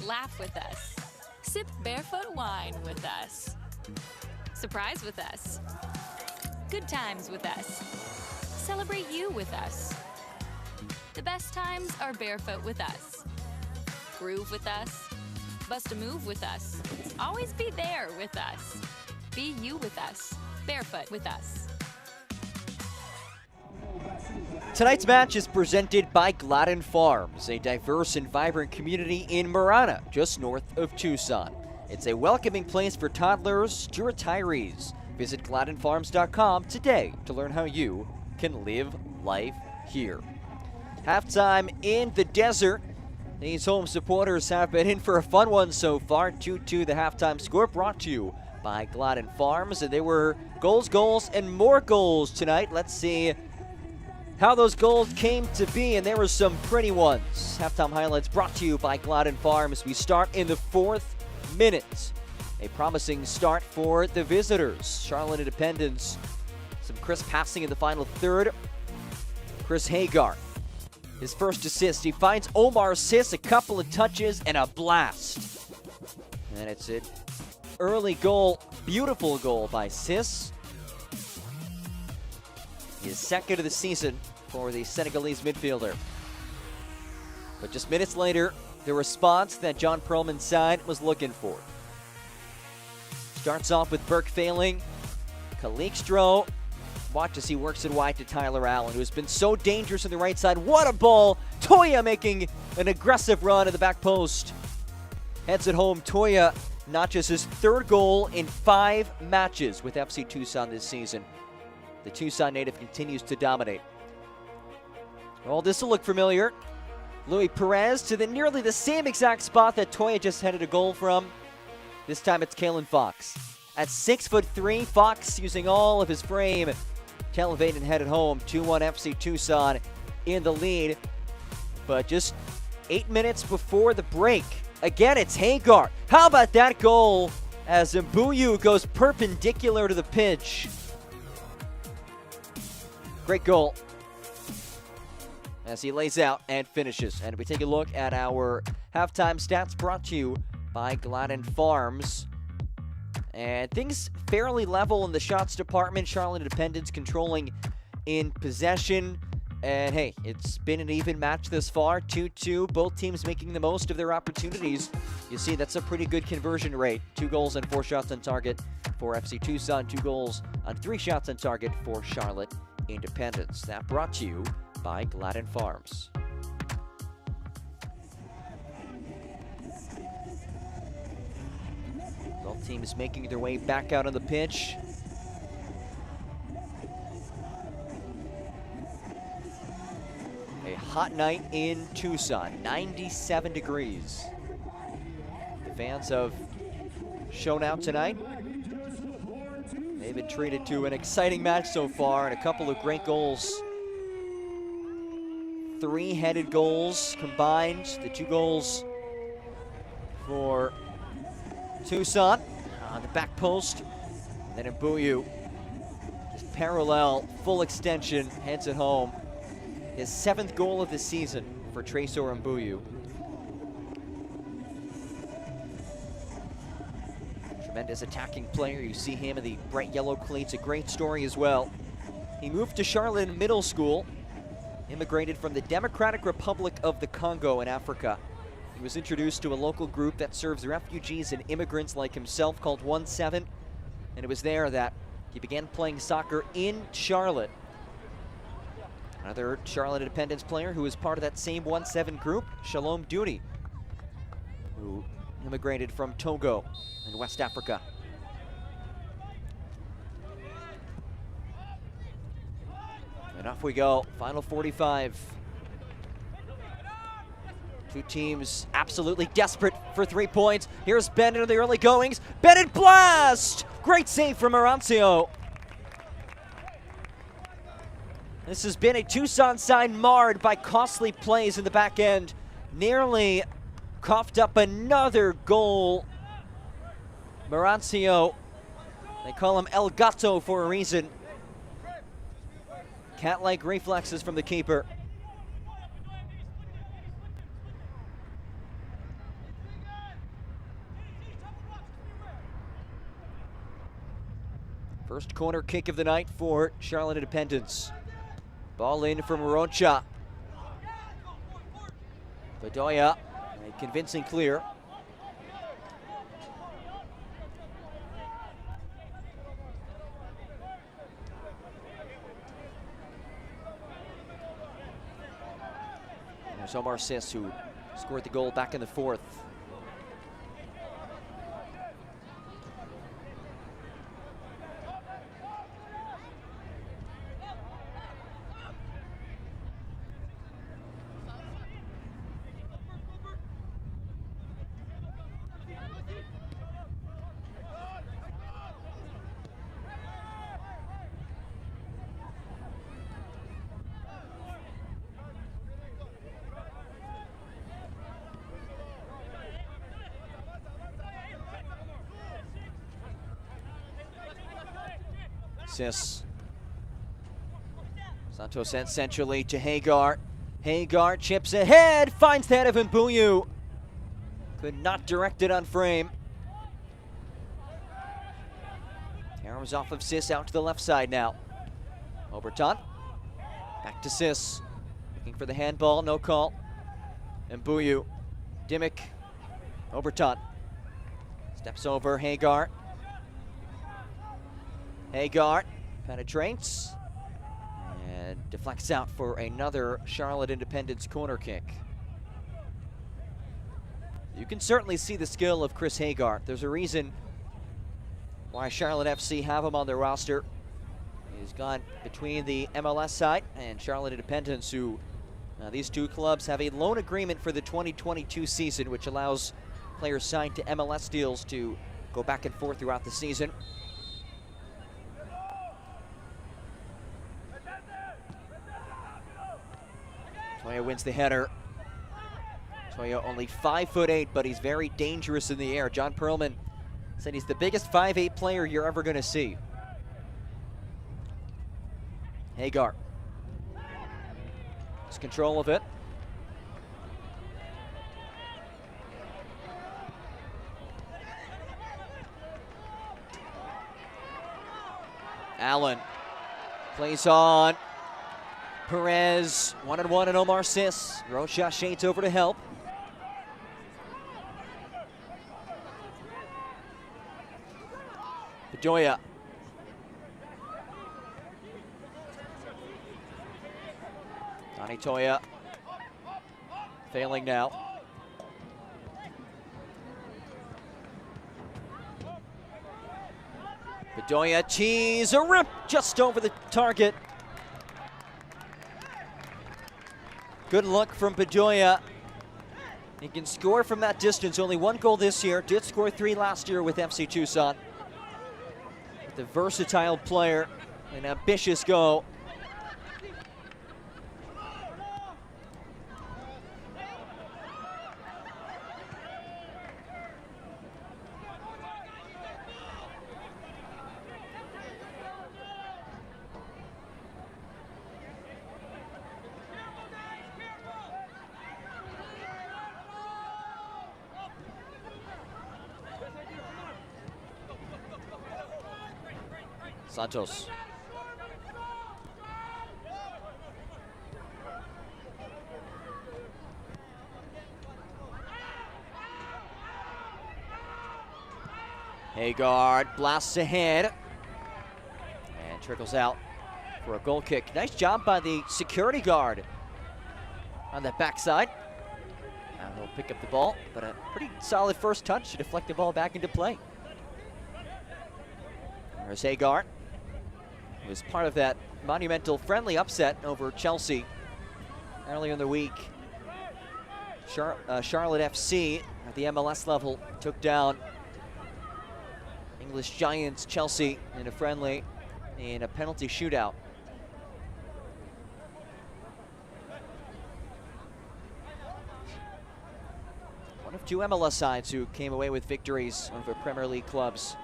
Laugh with us. Sip barefoot wine with us. Surprise with us. Good times with us. Celebrate you with us. The best times are barefoot with us. Groove with us. Bust a move with us. Always be there with us. Be you with us. Barefoot with us. Tonight's match is presented by Gladden Farms, a diverse and vibrant community in Marana, just north of Tucson. It's a welcoming place for toddlers to retirees. Visit GladdenFarms.com today to learn how you can live life here. Halftime in the desert. These home supporters have been in for a fun one so far. 2-2 the halftime score, brought to you by Gladden Farms. And they were goals, and more goals tonight. Let's see how those goals came to be, and there were some pretty ones. Halftime highlights brought to you by Gladden Farms. We start in the 4th minute. A promising start for the visitors. Charlotte Independence, some crisp passing in the final third. Chris Hagar, his first assist. He finds Omar Sis, a couple of touches, and a blast. And it's an early goal, beautiful goal by Sis. His second of the season for the Senegalese midfielder. But just minutes later, the response that John Perlman's side was looking for. Starts off with Burke failing. Calixtro, watch as he works it wide to Tyler Allen, who has been so dangerous on the right side. What a ball! Toya making an aggressive run at the back post. Heads it home. Toya notches his 3rd goal in 5 matches with FC Tucson this season. The Tucson native continues to dominate. Well, this will look familiar. Louis Perez to nearly the same exact spot that Toya just headed a goal from. This time it's Kalen Fox. At 6'3", Fox using all of his frame to elevate and head it home. 2-1 FC Tucson in the lead. But just 8 minutes before the break, again it's Hagar. How about that goal as Mbuyu goes perpendicular to the pitch. Great goal as he lays out and finishes. And we take a look at our halftime stats brought to you by Gladden Farms. And things fairly level in the shots department. Charlotte Independence controlling in possession. And hey, it's been an even match this far, 2-2. Both teams making the most of their opportunities. You see, that's a pretty good conversion rate. 2 goals and 4 shots on target for FC Tucson. 2 goals on 3 shots on target for Charlotte Independence. That brought to you by Gladden Farms. Both teams making their way back out on the pitch. A hot night in Tucson, 97 degrees. The fans have shown out tonight. They've been treated to an exciting match so far and a couple of great goals. 3 headed goals combined. The 2 goals for Tucson on the back post. And then Mbuyu, just parallel, full extension, heads it home. His 7th goal of the season for Tresor Mbuyu. Tremendous attacking player. You see him in the bright yellow cleats. A great story as well. He moved to Charlotte Middle School, immigrated from the Democratic Republic of the Congo in Africa. He was introduced to a local group that serves refugees and immigrants like himself called 1-7, and it was there that he began playing soccer in Charlotte. Another Charlotte Independence player who was part of that same 1-7 group, Shalom Dooney, who immigrated from Togo in West Africa. And off we go, final 45. 2 teams absolutely desperate for 3 points. Here's Bennett in the early goings. Bennett blast! Great save from Arancio. This has been a Tucson side marred by costly plays in the back end. Nearly coughed up another goal. Marancio, they call him El Gato for a reason. Cat-like reflexes from the keeper. First corner kick of the night for Charlotte Independence. Ball in from Rocha. Bedoya, a convincing clear. There's Omar Sis, who scored the goal back in the fourth. Sis. Santos sent centrally to Hagar. Hagar chips ahead, finds the head of Mbuyu. Could not direct it on frame. Arrows off of Sis out to the left side now. Oberton. Back to Sis. Looking for the handball, no call. Mbuyu. Dimmick. Oberton. Steps over Hagar. Hagar penetrates and deflects out for another Charlotte Independence corner kick. You can certainly see the skill of Chris Hagar. There's a reason why Charlotte FC have him on their roster. He's gone between the MLS side and Charlotte Independence, who these two clubs have a loan agreement for the 2022 season, which allows players signed to MLS deals to go back and forth throughout the season. Toya wins the header. Toya only 5'8", but he's very dangerous in the air. John Perlman said he's the biggest 5'8" player you're ever going to see. Hagar. Has control of it. Allen plays on. Perez, one-on-one and Omar Sis. Rocha shades over to help. Bedoya. Donnie Toya failing now. Bedoya tees a rip just over the target. Good look from Bedoya. He can score from that distance. Only one goal this year. Did score 3 last year with FC Tucson. The versatile player, an ambitious goal. Santos. Hagar blasts ahead and trickles out for a goal kick. Nice job by the security guard on that backside. Now he'll pick up the ball, but a pretty solid first touch to deflect the ball back into play. There's Hagar. It was part of that monumental friendly upset over Chelsea earlier in the week. Charlotte FC at the MLS level took down English giants Chelsea in a friendly in a penalty shootout. One of 2 MLS sides who came away with victories over Premier League clubs.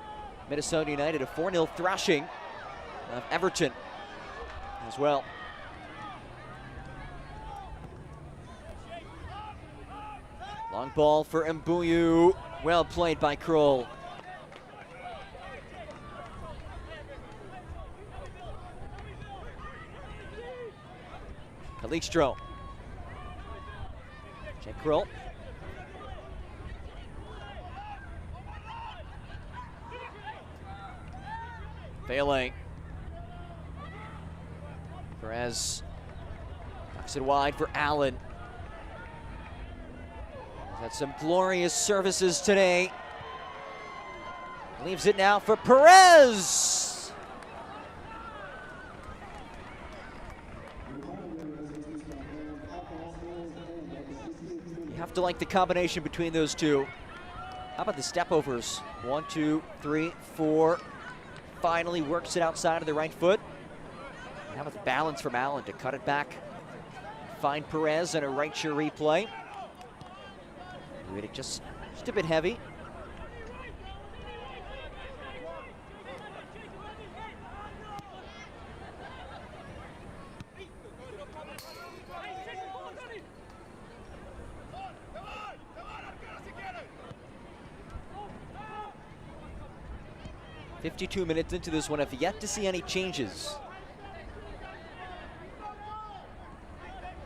Minnesota United, a 4-0 thrashing of Everton as well. Long ball for Mbuyu. Well played by Kroll. Kalikstro. Check Krill. Failing. Perez knocks it wide for Allen. He's had some glorious services today. Leaves it now for Perez. You have to like the combination between those two. How about the step overs? 1, 2, 3, 4. Finally works it outside of the right foot. And how about the balance from Allen to cut it back? Find Perez and a right shoe replay. Just a bit heavy. "52 minutes into this one, I've yet to see any changes.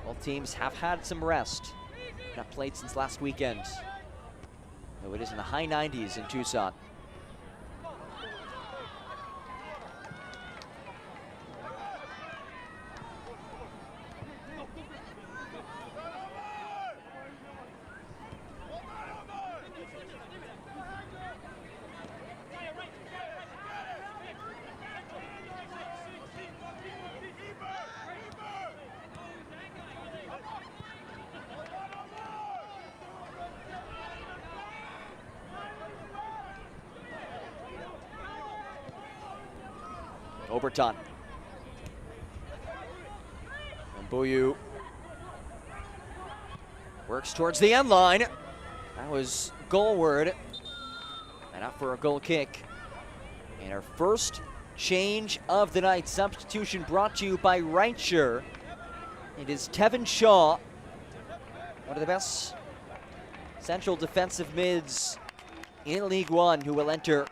Both teams have had some rest. Not played since last weekend. Though it is in the high 90s in Tucson. Overton. And Boyu works towards the end line. That was goalward. And out for a goal kick. And our first change of the night. Substitution brought to you by Reicher. It is Tevin Shaw, one of the best central defensive mids in League One, who will enter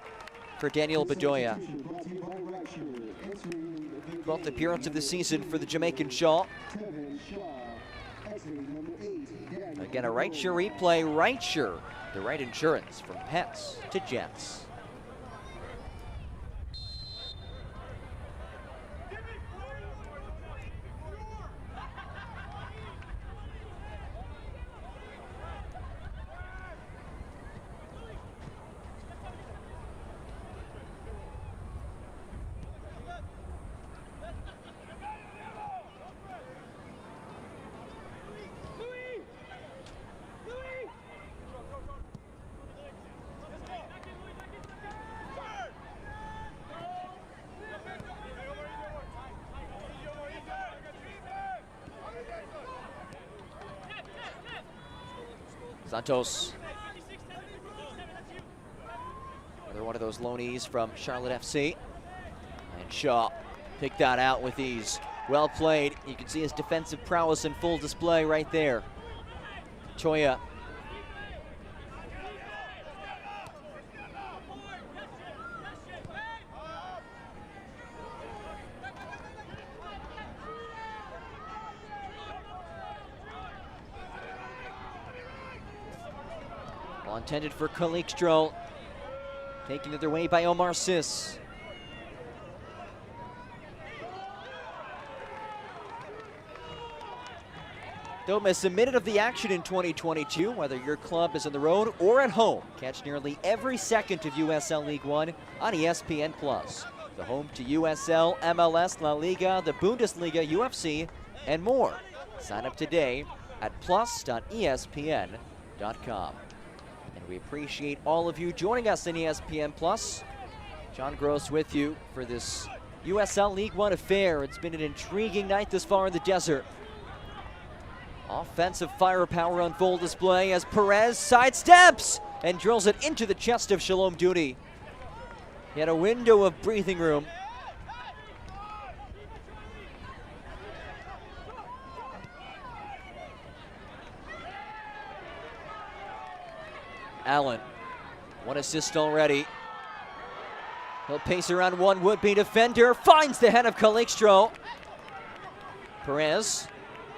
for Daniel Bedoya. 12th appearance of the season for the Jamaican Shaw. Again, a right shoe replay. Reicher, the right insurance from pets to Jets. Santos. Another one of those loanees from Charlotte FC. And Shaw picked that out with ease. Well played. You can see his defensive prowess in full display right there. Toya. Ball intended for Kalikstro. Taken the other way by Omar Sis. Don't miss a minute of the action in 2022, whether your club is on the road or at home. Catch nearly every second of USL League One on ESPN+. The home to USL, MLS, La Liga, the Bundesliga, UFC, and more. Sign up today at plus.espn.com. And we appreciate all of you joining us in ESPN+. John Gross with you for this USL League One affair. It's been an intriguing night this far in the desert. Offensive firepower on full display as Perez sidesteps and drills it into the chest of Shalom Dooney. He had a window of breathing room. Allen, one assist already. He'll pace around one would-be defender, finds the head of Kalikstro. Perez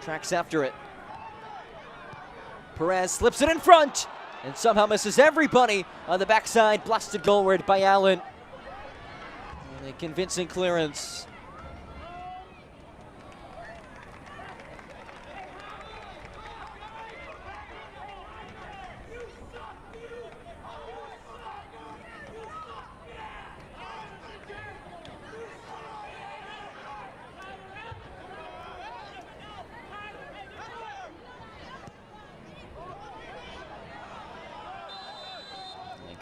tracks after it. Perez slips it in front and somehow misses everybody on the backside. Blasted goalward by Allen. And a convincing clearance.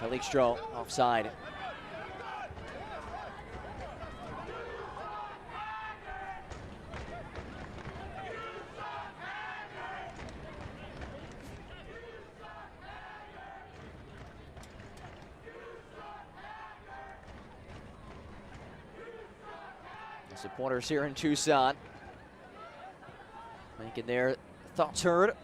Calixto offside. The supporters here in Tucson making their thoughts heard.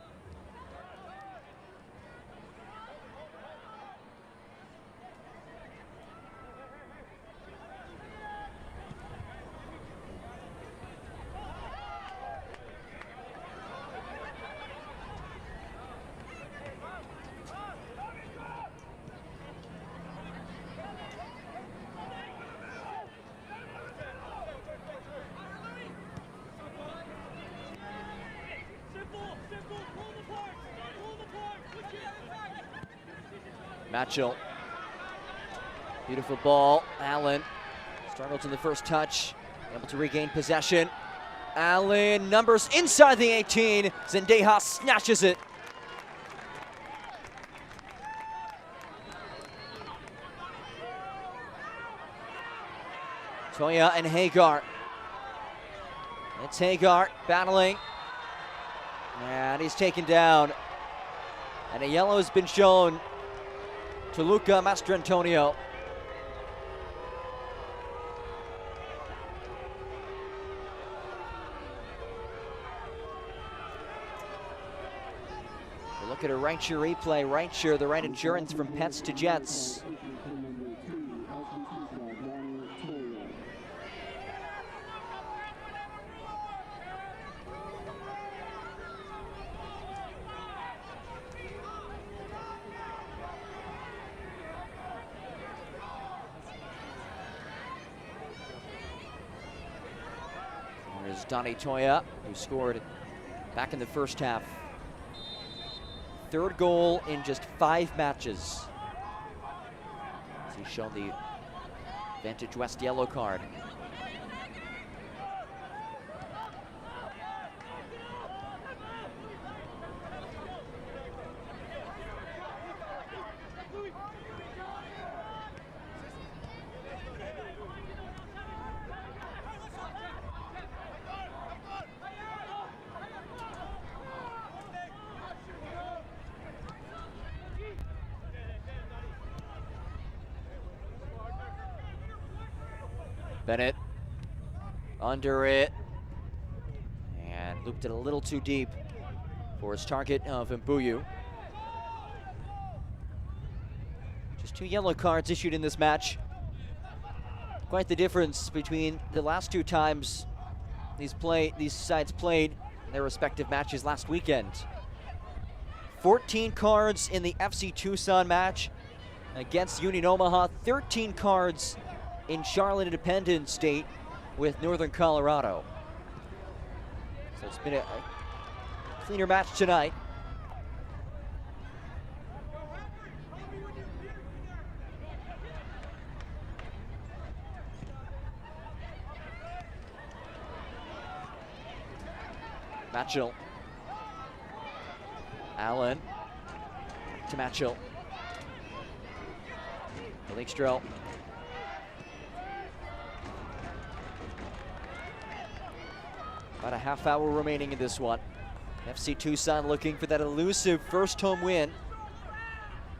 Matchell. Beautiful ball. Allen struggles in the first touch. Able to regain possession. Allen, numbers inside the 18. Zendejas snatches it. Toya and Hagar. It's Hagar battling. And he's taken down. And a yellow has been shown to Luca Mastrantonio. We look at a right share replay. Right share, the right insurance from pets to jets. There's Donnie Toya, who scored back in the first half. Third goal in just 5 matches. He's shown the Vantage West yellow card. Bennett under it and looped it a little too deep for his target of Mbuyu. Just 2 yellow cards issued in this match. Quite the difference between the last 2 times these sides played in their respective matches last weekend. 14 cards in the FC Tucson match against Union Omaha, 13 cards in Charlotte Independence State with Northern Colorado. So it's been a cleaner match tonight. Matchell. Allen to Matchell. Calixto. About a half hour remaining in this one. FC Tucson looking for that elusive first home win.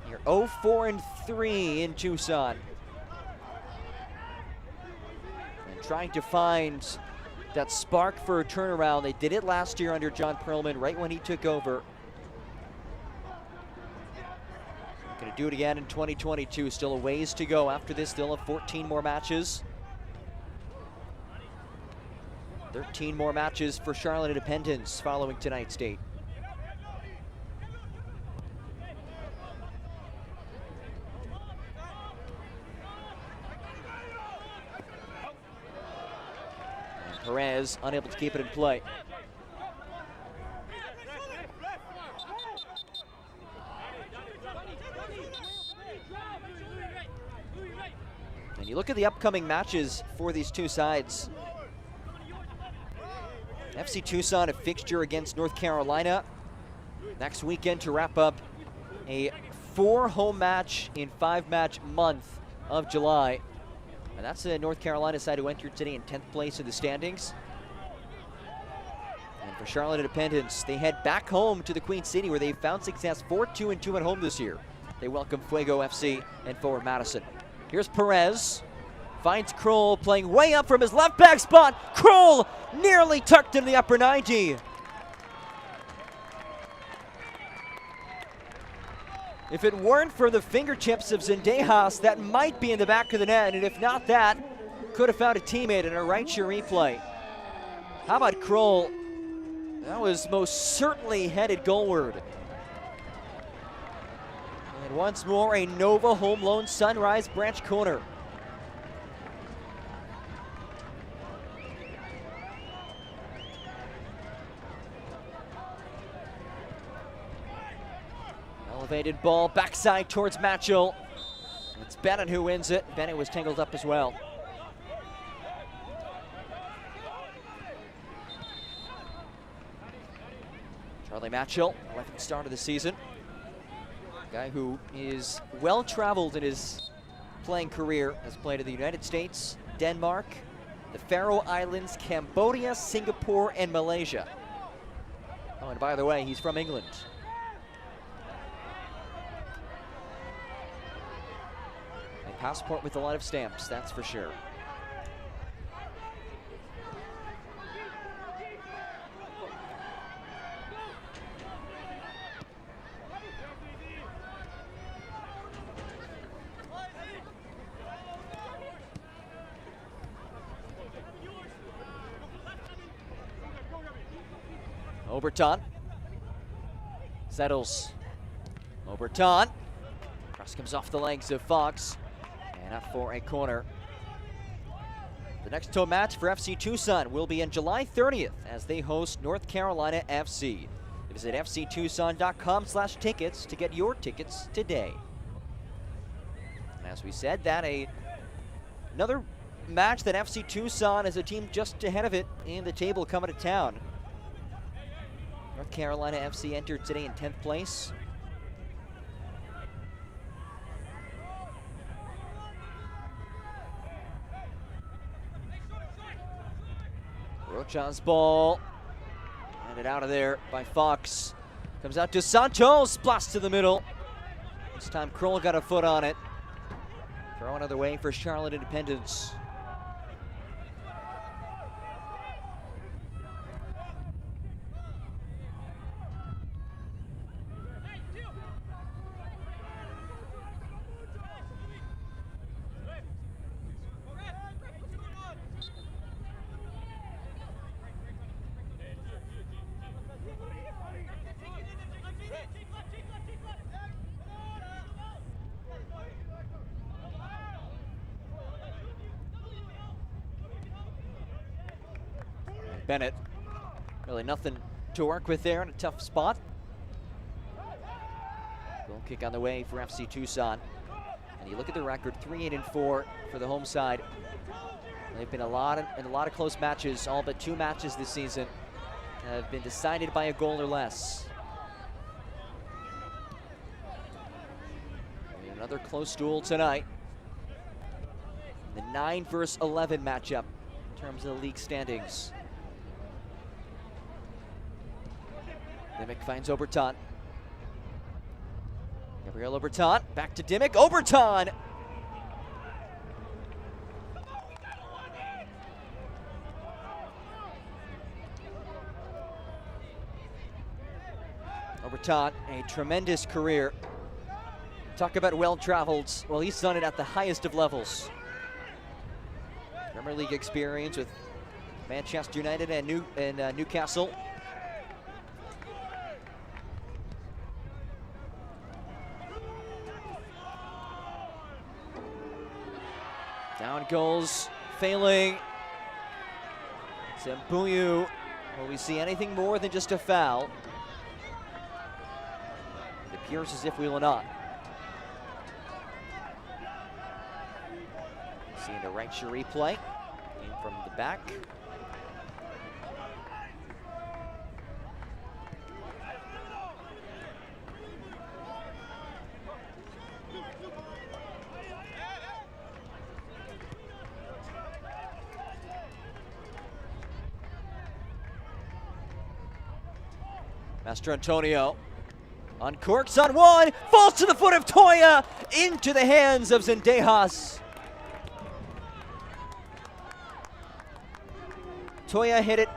You're 0-4-3 in Tucson. And trying to find that spark for a turnaround. They did it last year under John Perlman, right when he took over. Going to do it again in 2022. Still a ways to go after this. Still have 14 more matches. 13 more matches for Charlotte Independence following tonight's date. And Perez unable to keep it in play. And you look at the upcoming matches for these two sides. FC Tucson, a fixture against North Carolina next weekend to wrap up a 4-home match in 5-match month of July. And that's the North Carolina side who entered today in 10th place in the standings. And for Charlotte Independence, they head back home to the Queen City where they found success 4-2-2 at home this year. They welcome Fuego FC and forward Madison. Here's Perez. Finds Kroll playing way up from his left back spot. Kroll nearly tucked in the upper 90. If it weren't for the fingertips of Zendejas, that might be in the back of the net, and if not that, could have found a teammate in a right shoe replay. How about Kroll? That was most certainly headed goalward. And once more, a Nova home loan Sunrise Branch corner. Elevated ball, backside towards Matchell. It's Bennett who wins it. Bennett was tangled up as well. Charlie Matchell, 11th start of the season. A guy who is well-traveled in his playing career, has played in the United States, Denmark, the Faroe Islands, Cambodia, Singapore, and Malaysia. Oh, and by the way, he's from England. Passport with a lot of stamps, that's for sure. Oberton settles. Oberton. Cross comes off the legs of Fox. And up for a corner. The next home match for FC Tucson will be on July 30th as they host North Carolina FC. Visit fctucson.com/tickets to get your tickets today. And as we said, another match that FC Tucson is a team just ahead of it in the table coming to town. North Carolina FC entered today in 10th place. Rocha's ball, and it out of there by Fox. Comes out to Santos, blast to the middle. This time Kroll got a foot on it. Throw another way for Charlotte Independence. Bennett, really nothing to work with there in a tough spot. Goal kick on the way for FC Tucson. And you look at the record, 3-8-4 for the home side. They've been in a lot of close matches. All but 2 matches this season have been decided by a goal or less. And another close duel tonight. The 9 versus 11 matchup in terms of the league standings. Dimmick finds Oberton. Gabriel Oberton, back to Dimmick. Oberton! Oberton, a tremendous career. Talk about well-traveled. Well, he's done it at the highest of levels. Premier League experience with Manchester United and Newcastle. Down goals, failing. Zembuyu, will we see anything more than just a foul? It appears as if we will not. Seeing a right shoe replay. In from the back. Master Antonio uncorks on one, falls to the foot of Toya, into the hands of Zendejas. Toya hit it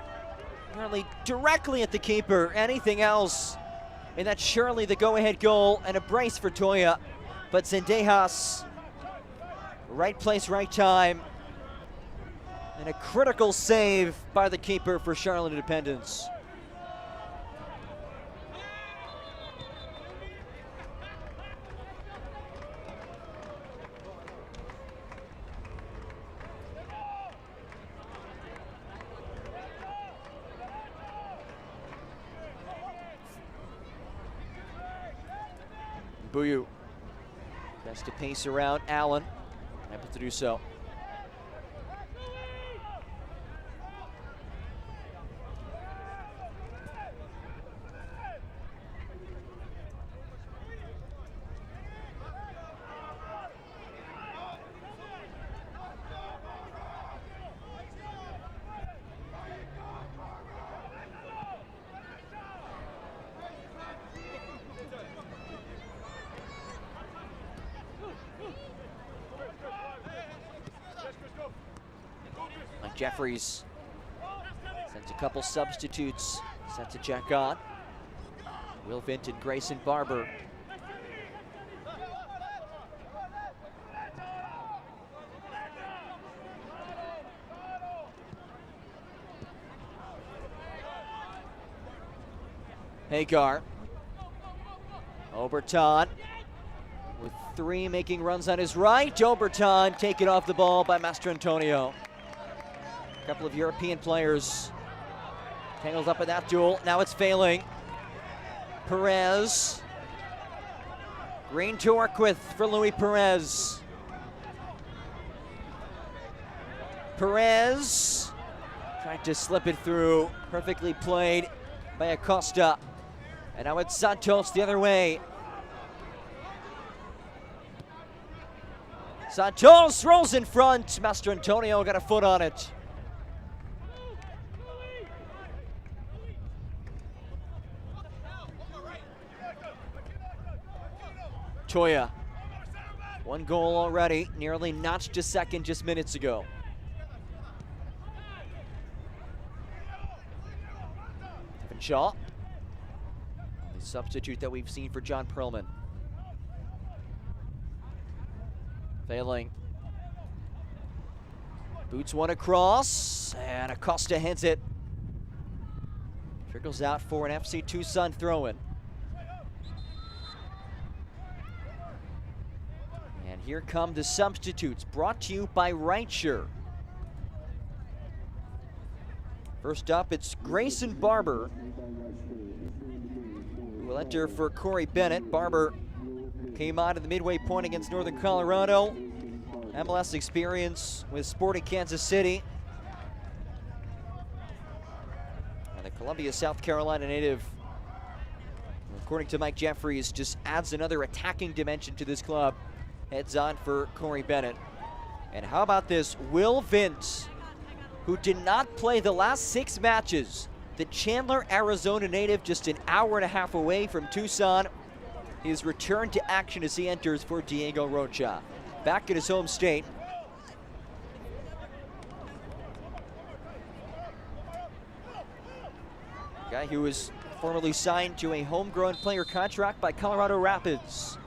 nearly directly at the keeper. Anything else, and that's surely the go-ahead goal and a brace for Toya. But Zendejas, right place, right time, and a critical save by the keeper for Charlotte Independence. Buyu tries to pace around Allen, able to do so. Jeffries sends a couple substitutes, set to check on. Will Vinton, Grayson Barber. Hagar. Oberton with three making runs on his right. Oberton taken off the ball by Master Antonio. A couple of European players tangled up in that duel. Now it's failing. Perez. Green to Orquith for Louis Perez. Perez tried to slip it through. Perfectly played by Acosta. And now it's Santos the other way. Santos rolls in front. Master Antonio got a foot on it. Toya, one goal already, nearly notched to second just minutes ago. Evan Shaw, the substitute that we've seen for John Perlman. Failing. Boots one across, and Acosta heads it. Trickles out for an FC Tucson throw-in. And here come the substitutes, brought to you by Reicher. First up, it's Grayson Barber, who will enter for Corey Bennett. Barber came on at the midway point against Northern Colorado. MLS experience with Sporting Kansas City. And the Columbia, South Carolina native, according to Mike Jeffries, just adds another attacking dimension to this club. Heads on for Corey Bennett. And how about this? Will Vint, who did not play the last 6 matches. The Chandler, Arizona native, just an hour and a half away from Tucson. He has returned to action as he enters for Diego Rocha. Back in his home state. Guy who was formerly signed to a homegrown player contract by Colorado Rapids.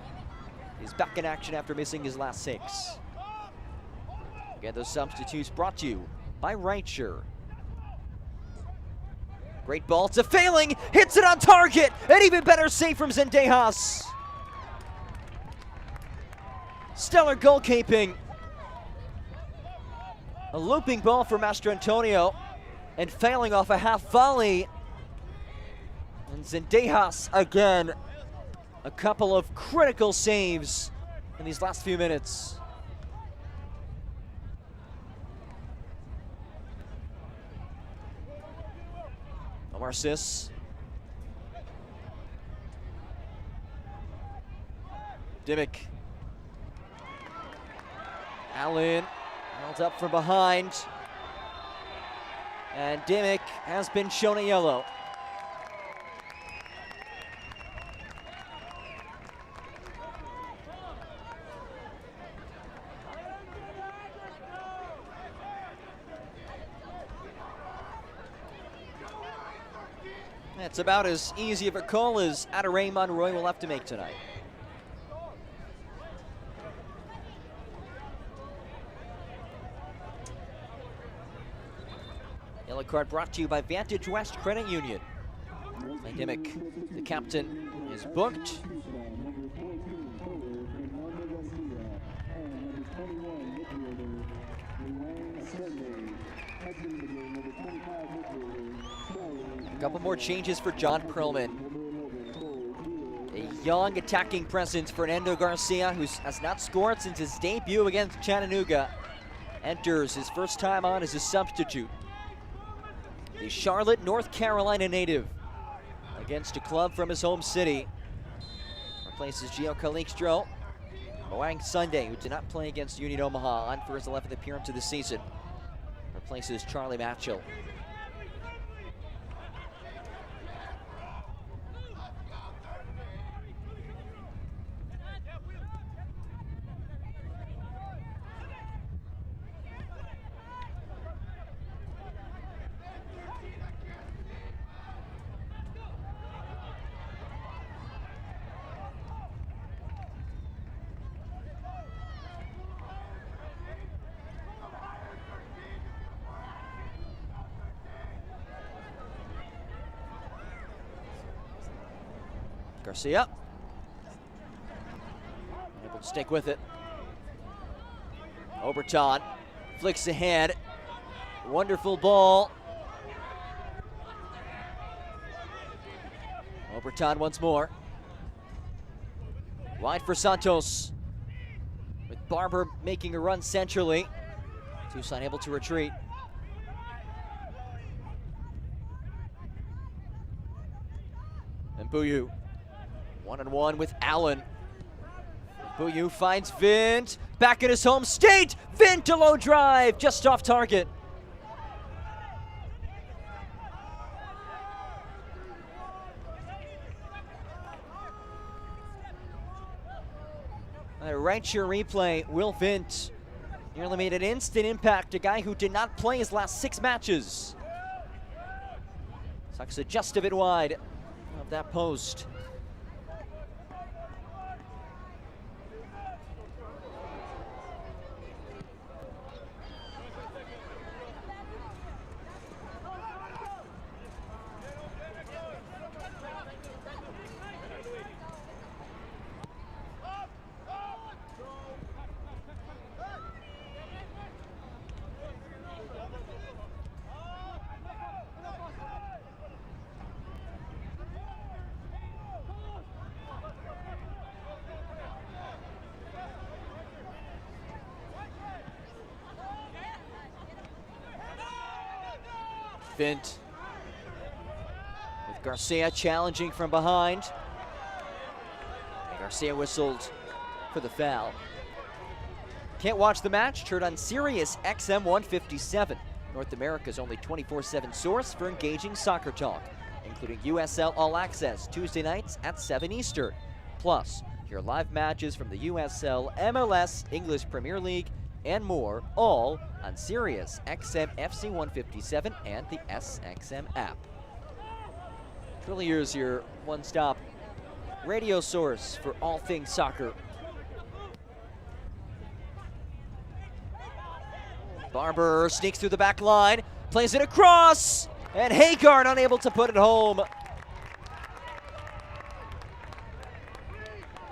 He's back in action after missing his last 6. Again, those substitutes brought to you by Reicher. Great ball to Failing, hits it on target. An even better save from Zendejas. Stellar goalkeeping. A looping ball for Mastro Antonio, and Failing off a half volley. And Zendejas again, a couple of critical saves in these last few minutes. Omar Sis. Dimmick. Allen held up from behind. And Dimmick has been shown a yellow. It's about as easy of a call as Adarae Monroy will have to make tonight. Yellow card brought to you by Vantage West Credit Union. Dimmick, the captain, is booked. A couple more changes for John Perlman. A young attacking presence, Fernando Garcia, who has not scored since his debut against Chattanooga, enters his first time on as a substitute. The Charlotte, North Carolina native, against a club from his home city, replaces Gio Calixto. Moang Sunday, who did not play against Union Omaha on for his 11th appearance of the season, replaces Charlie Matchell. Garcia, able to stick with it. Oberton flicks ahead. Wonderful ball. Oberton once more. Wide for Santos, with Barber making a run centrally. Tucson able to retreat. And Buyu. One-on-one with Allen. Buyu finds Vint. Back in his home state. Vint to low drive, just off target. A right share replay. Will Vint nearly made an instant impact. A guy who did not play his last 6 matches. Sucks it just a bit wide of that post. Vint with Garcia challenging from behind. And Garcia whistled for the foul. Can't watch the match? Heard on Sirius XM 157, North America's only 24/7 source for engaging soccer talk, including USL All Access Tuesday nights at 7 Eastern. Plus, hear live matches from the USL, MLS, English Premier League, and more, all on Sirius XM FC 157 and the SXM app. Trilliers, your one-stop radio source for all things soccer. Barber sneaks through the back line, plays it across, And Hagar unable to put it home.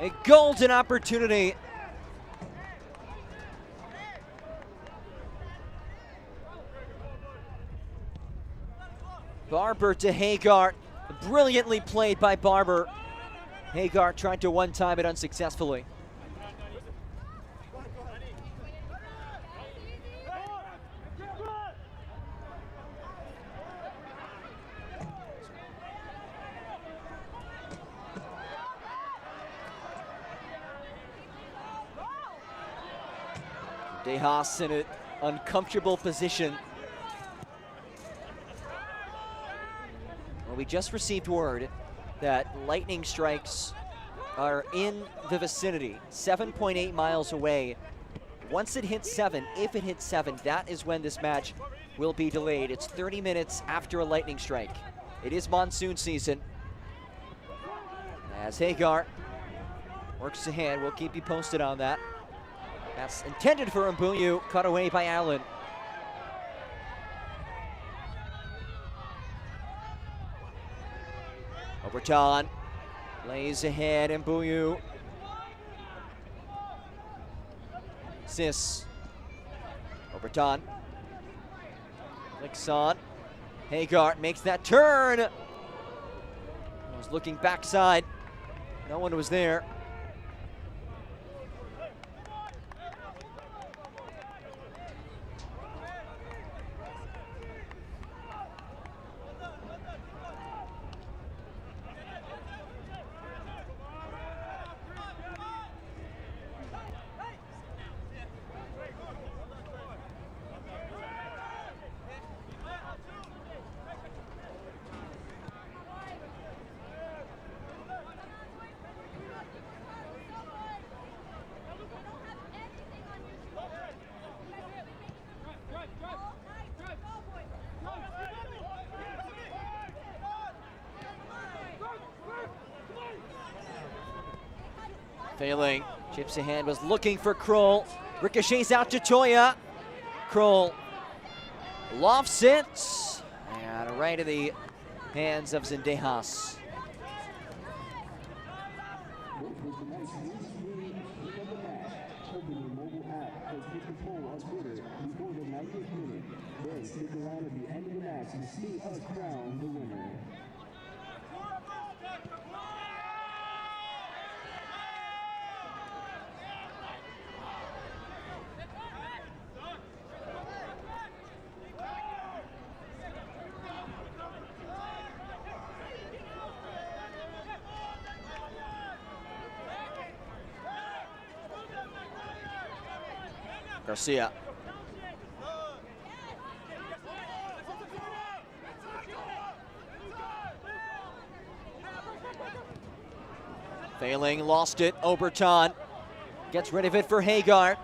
A golden opportunity. Barber to Hagar. Brilliantly played by Barber. Hagar tried to one-time it unsuccessfully. Dejas in an uncomfortable position. Well, we just received word that lightning strikes are in the vicinity, 7.8 miles away. Once it hits 7, if it hits 7, that is when this match will be delayed. It's 30 minutes after a lightning strike. It is monsoon season. As Hagar works ahead, we'll keep you posted on that. That's intended for Mbuyu, cut away by Allen. Oberton lays ahead, Mbuyu. Sis. Oberton. Flicks on. Hagar makes that turn. Was looking backside. No one was there. Failing. Chips ahead, was looking for Kroll. Ricochets out to Toya. Kroll lofts it. And right to the hands of Zendejas. Stick around at the end of the match and see us crown the winner. Garcia. Failing, lost it. Oberton gets rid of it for Hagar.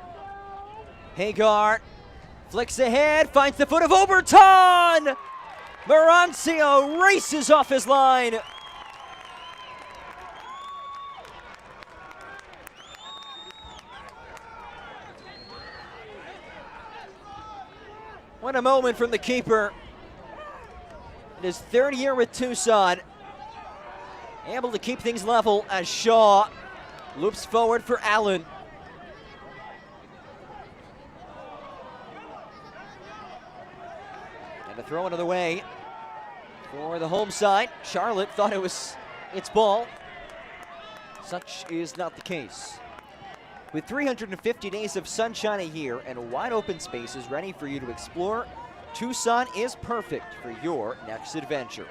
Hagar flicks ahead, finds the foot of Oberton! Marancio races off his line. What a moment from the keeper. In his third year with Tucson. Able to keep things level as Shaw loops forward for Allen. And a throw another way for the home side. Charlotte thought it was its ball. Such is not the case. With 350 days of sunshine a year and wide open spaces ready for you to explore, Tucson is perfect for your next adventure.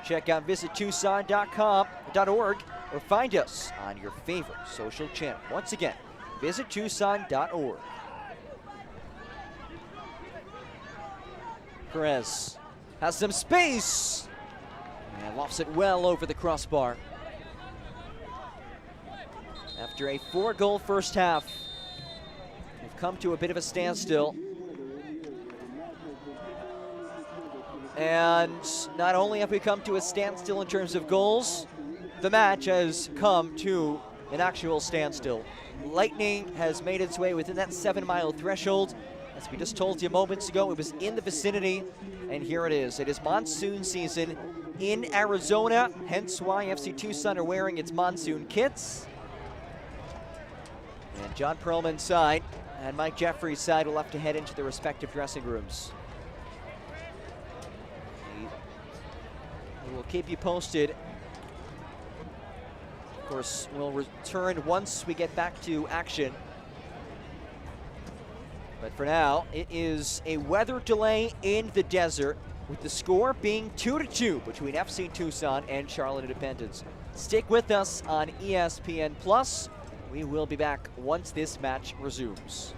Check out visittucson.org or find us on your favorite social channel. Once again, visittucson.org. Perez has some space and lofts it well over the crossbar. After a 4-goal first half, we've come to a bit of a standstill. And not only have we come to a standstill in terms of goals, the match has come to an actual standstill. Lightning has made its way within that 7-mile threshold. A As we just told you moments ago, it was in the vicinity, and here it is. It is monsoon season in Arizona, hence why FC Tucson are wearing its monsoon kits. And John Perlman's side and Mike Jeffrey's side will have to head into their respective dressing rooms. We will keep you posted. Of course, we'll return once we get back to action. But for now, it is a weather delay in the desert, with the score being 2-2 between FC Tucson and Charlotte Independence. Stick with us on ESPN+. We will be back once this match resumes.